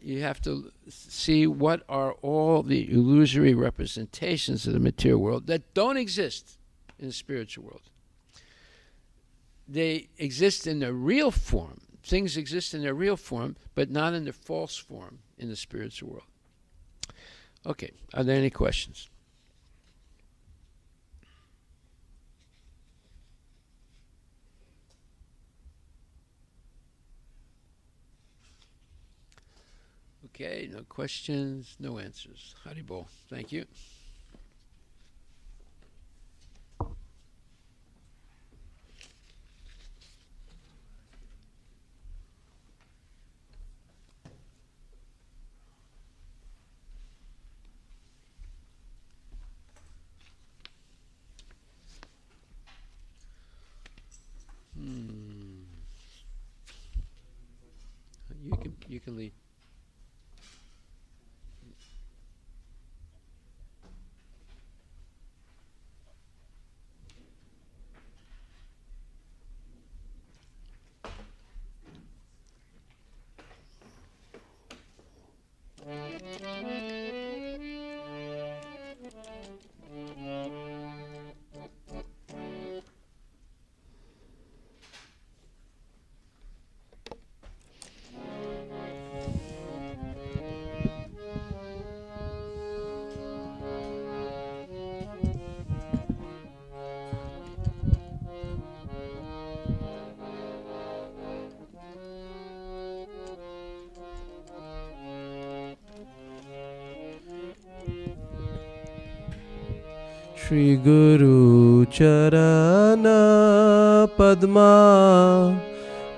you have to see what are all the illusory representations of the material world that don't exist in the spiritual world. They exist in their real form. Things exist in their real form, but not in their false form in the spiritual world. Okay, are there any questions? Okay, no questions, no answers. Haribol, thank you. You can leave. Shri Guru Charana Padma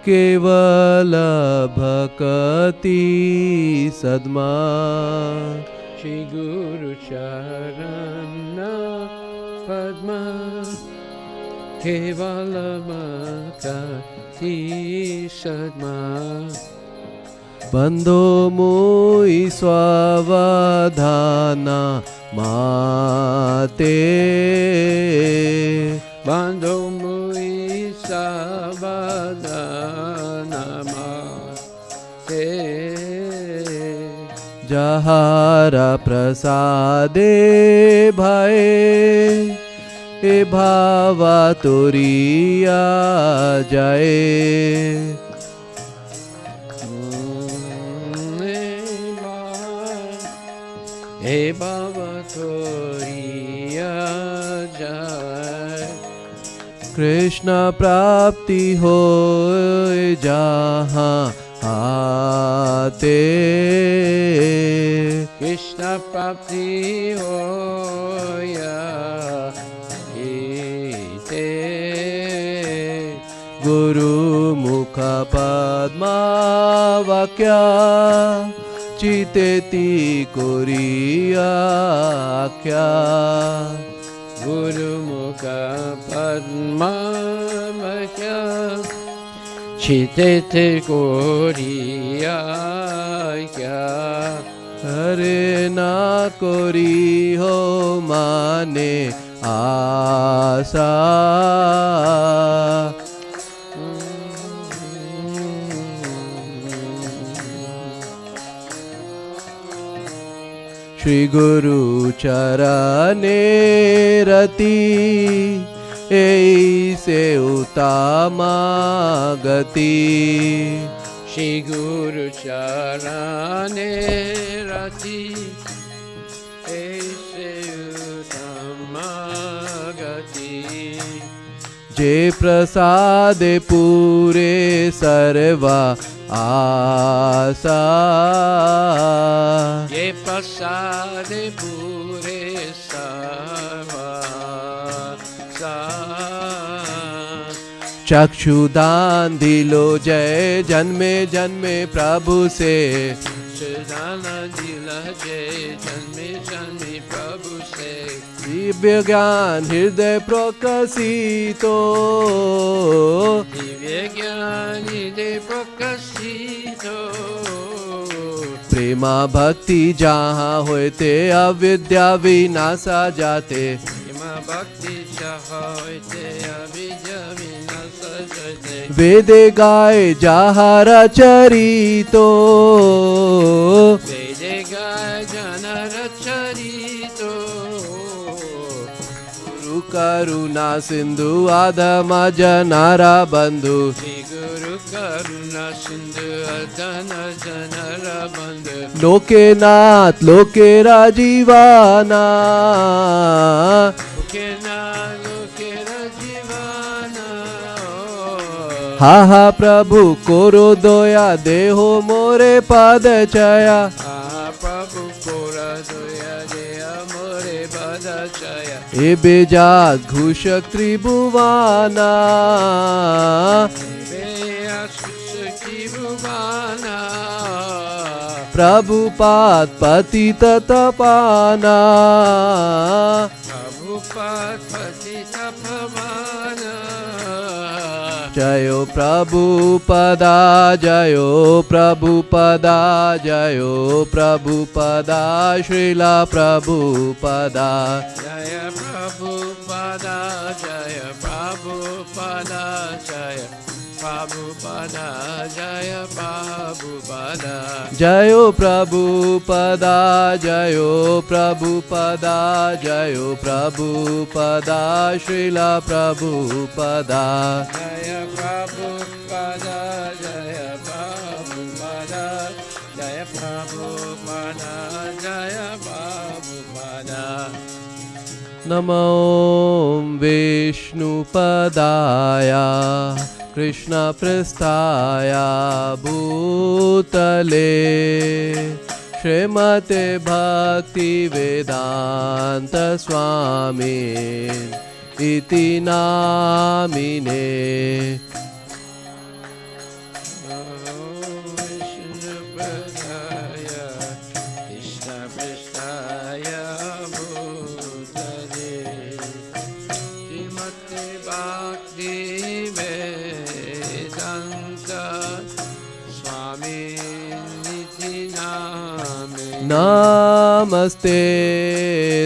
Kevala Bhakati Sadma Shri Guru Charana Padma Kevala Bhakati Sadma Bandho Mui Swavadhana Mate Bandho Mui Sabadana Mate Jahara Prasade Bhaye E Bhava Turiya Jaye He Baba Toriya Jai Krishna Prapti Hoy Jahan Aate Krishna Prapti Hoya Ite Guru Mukha Padma Vakya Chiteti Koriya Kya Guru Mukha Padma Vakya Chitete Koriya Kya Hare na kori ho mane asa Shri Guru Charane Rati Eise Utama Gati Shri Guru Charane Rati Aise Uttamagati Je Prasade Pure Sarva Asa Ye Prasade Pure Sarva चक्षुदान दिलो जय जन्मे जन्मे प्रभु से चक्षुदान दिलो जय जन्मे जन्मे प्रभु से दिव्य ज्ञान हृदय प्रकाशितो दिव्य ज्ञान हृदय प्रकाशितो प्रेमा भक्ति जहाँ होते अविद्या विनाशा जाते भक्ति होते अविद्या विनाश जाते वेदे गाय जहाँ रचरितो वेदे गाय जहाँ रचरितो गुरु करुणा सिंधु आधम जनारा बंधु गुरु करुणा सिंधु अधन जनरा बंधु लोके नाथ लोके राजीवाना लोके राजीवाना हा हा प्रभु कोरो दोया देहो मोरे पद चया प्रभु कोरा दोया देहा मोरे पद चया ए बेजात घूषक त्रिभुवाना प्रभुपाद पतित तपाना प्रभुपाद पतित तपाना जयो प्रभुपदा जयो प्रभुपदा जयो प्रभुपदा श्रीला प्रभुपदा जय प्रभुपदा जय प्रभुपदा जय प्रभुपदा जय प्रभुपदा जयो प्रभुपदा जयो प्रभुपदा जयो प्रभुपदा श्रीला प्रभुपदा जय प्रभुपदा जय प्रभुपदा जय प्रभुपदा जय प्रभुपदा नमो विष्णुपदाय कृष्णपृष्ठाय भूतले श्रीमते भक्तिवेदान्त स्वामी इति नामिने नमस्ते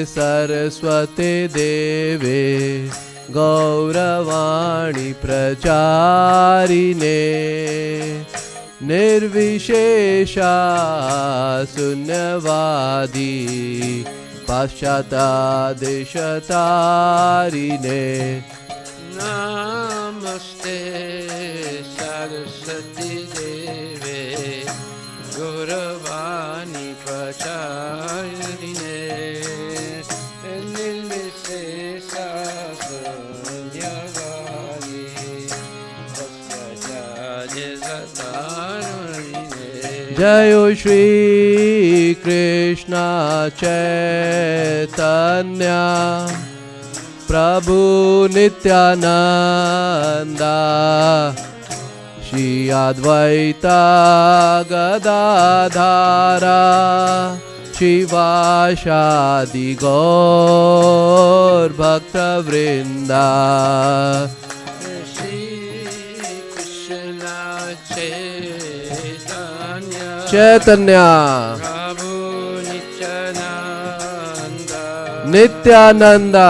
सरस्वते देवे गौरवाणी प्रचारिणे निर्विशेषा शून्यवादी पाश्चात्यादिशतारिणे नमस्ते सरस्वती देवे गौरवाणी प्रचारिणे निर्विशेषा शून्यवादी पाश्चात्यादिशतारिणे जयो श्री कृष्ण चैतन्य प्रभु नित्यानंदा श्री अद्वैता गदाधारा शिवासादि गौर भक्तवृंदा श्री कृष्ण चैतन्य प्रभु नित्यानंदा नित्यानंदा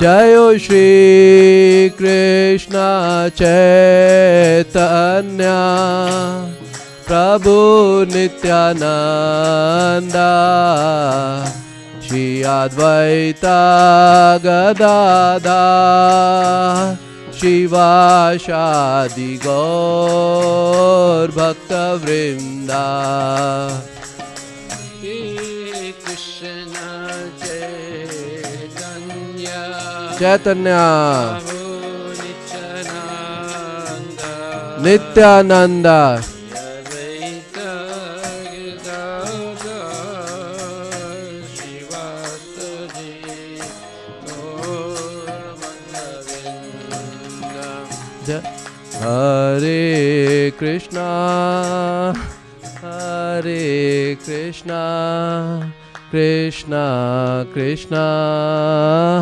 जयो श्री कृष्ण चैतन्य प्रभु नित्यानंदा श्री अद्वैता गदाधर शिवासादि गौर भक्तवृंदा चैतन्य नित्यानंद हरे Krishna Krishna Krishna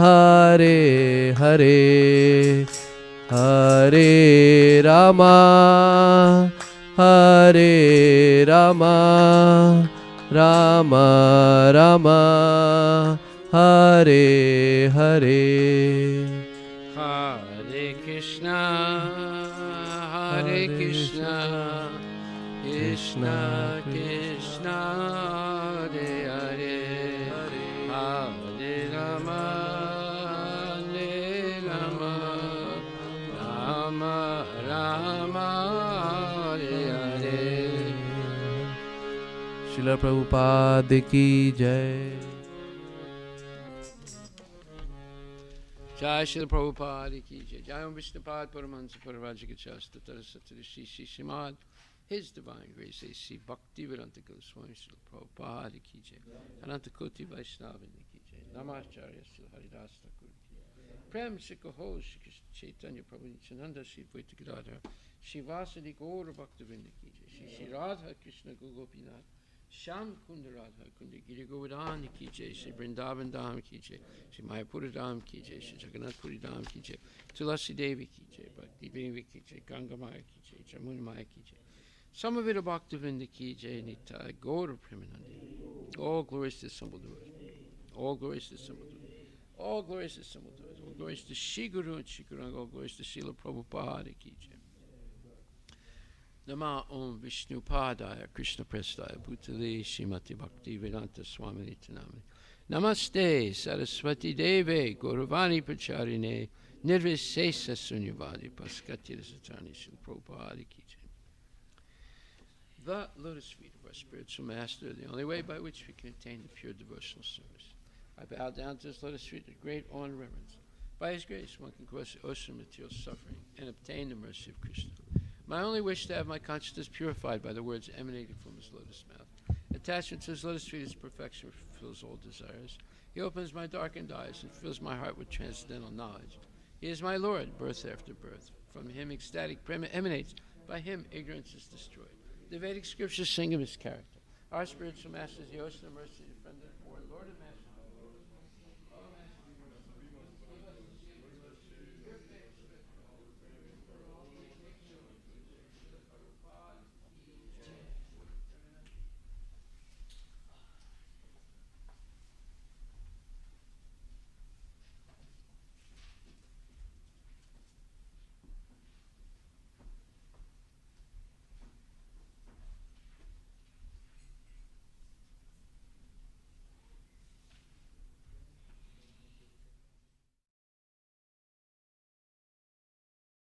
Hare Hare Hare Rama Hare Rama Rama Rama Hare Hare Hare Krishna, Hare Krishna, Krishna Krishna, Hare Hare, Hare Rama, Hare Rama, Rama Rama, Hare Hare. Srila Prabhupada ki jai. Jai Srila Prabhupada ki jai. Jai Om Vishnupad Paramahansa Parivajikachasta Tarasatari Shri Shri Srimad His Divine Grace A.C. Bhaktivedanta Goswami Srila Prabhupada ki jai. Ananta Koti Vaishnavini ki jai. Namacharya Srila Haridas Thakur ki jai. Prem Shikaho Shri Krishna Chaitanya Prabhu Nityananda Shri Advaita Gadadhar Shri Vasadi Gaura Bhaktivinoda ki jai. Shri Shri Radha Krishna Gopinath Sham Kunda Radha Kunda Giri Govardhana ki jai, Shri Vrindavan Dham ki jai, Shri Mayapura Dham ki jai, Shri Jagannath Puri Dham ki jai, Tulasi Devi ki jai, Bhakti Devi ki jai, Ganga Maya ki jai, Jamuna Maya ki jai, Samavita Bhaktivinda ki jai, Nitai Gaura Premanandi. All glories to the simple doers. All glories to the simple doers. All glories to the simple doers. All glories to Shri Guru and Shri Guranga. All glories to Srila Prabhupada ki jai. Nama Om Vishnu Padaya Krishna Prestaya Bhutale Srimati Bhakti Vedanta Swami Nitanamani Namaste Saraswati Deve Gauravani Pacharine Nirvisesa Sunyavadi Paskati Rasatani Shri Prabhupada ki jai. The lotus feet of our spiritual master, the only way by which we can attain the pure devotional service. I bow down to his lotus feet with great awe and reverence. By his grace, one can cross the ocean of material suffering and obtain the mercy of Krishna. My only wish to have my consciousness purified by the words emanating from his lotus mouth. Attachment to his lotus feet is perfection, fulfills all desires. He opens my darkened eyes and fills my heart with transcendental knowledge. He is my Lord, birth after birth. From him ecstatic prema emanates. By him ignorance is destroyed. The Vedic scriptures sing of his character. Our spiritual master is the ocean of mercy, the friend of the poor, Lord of masters.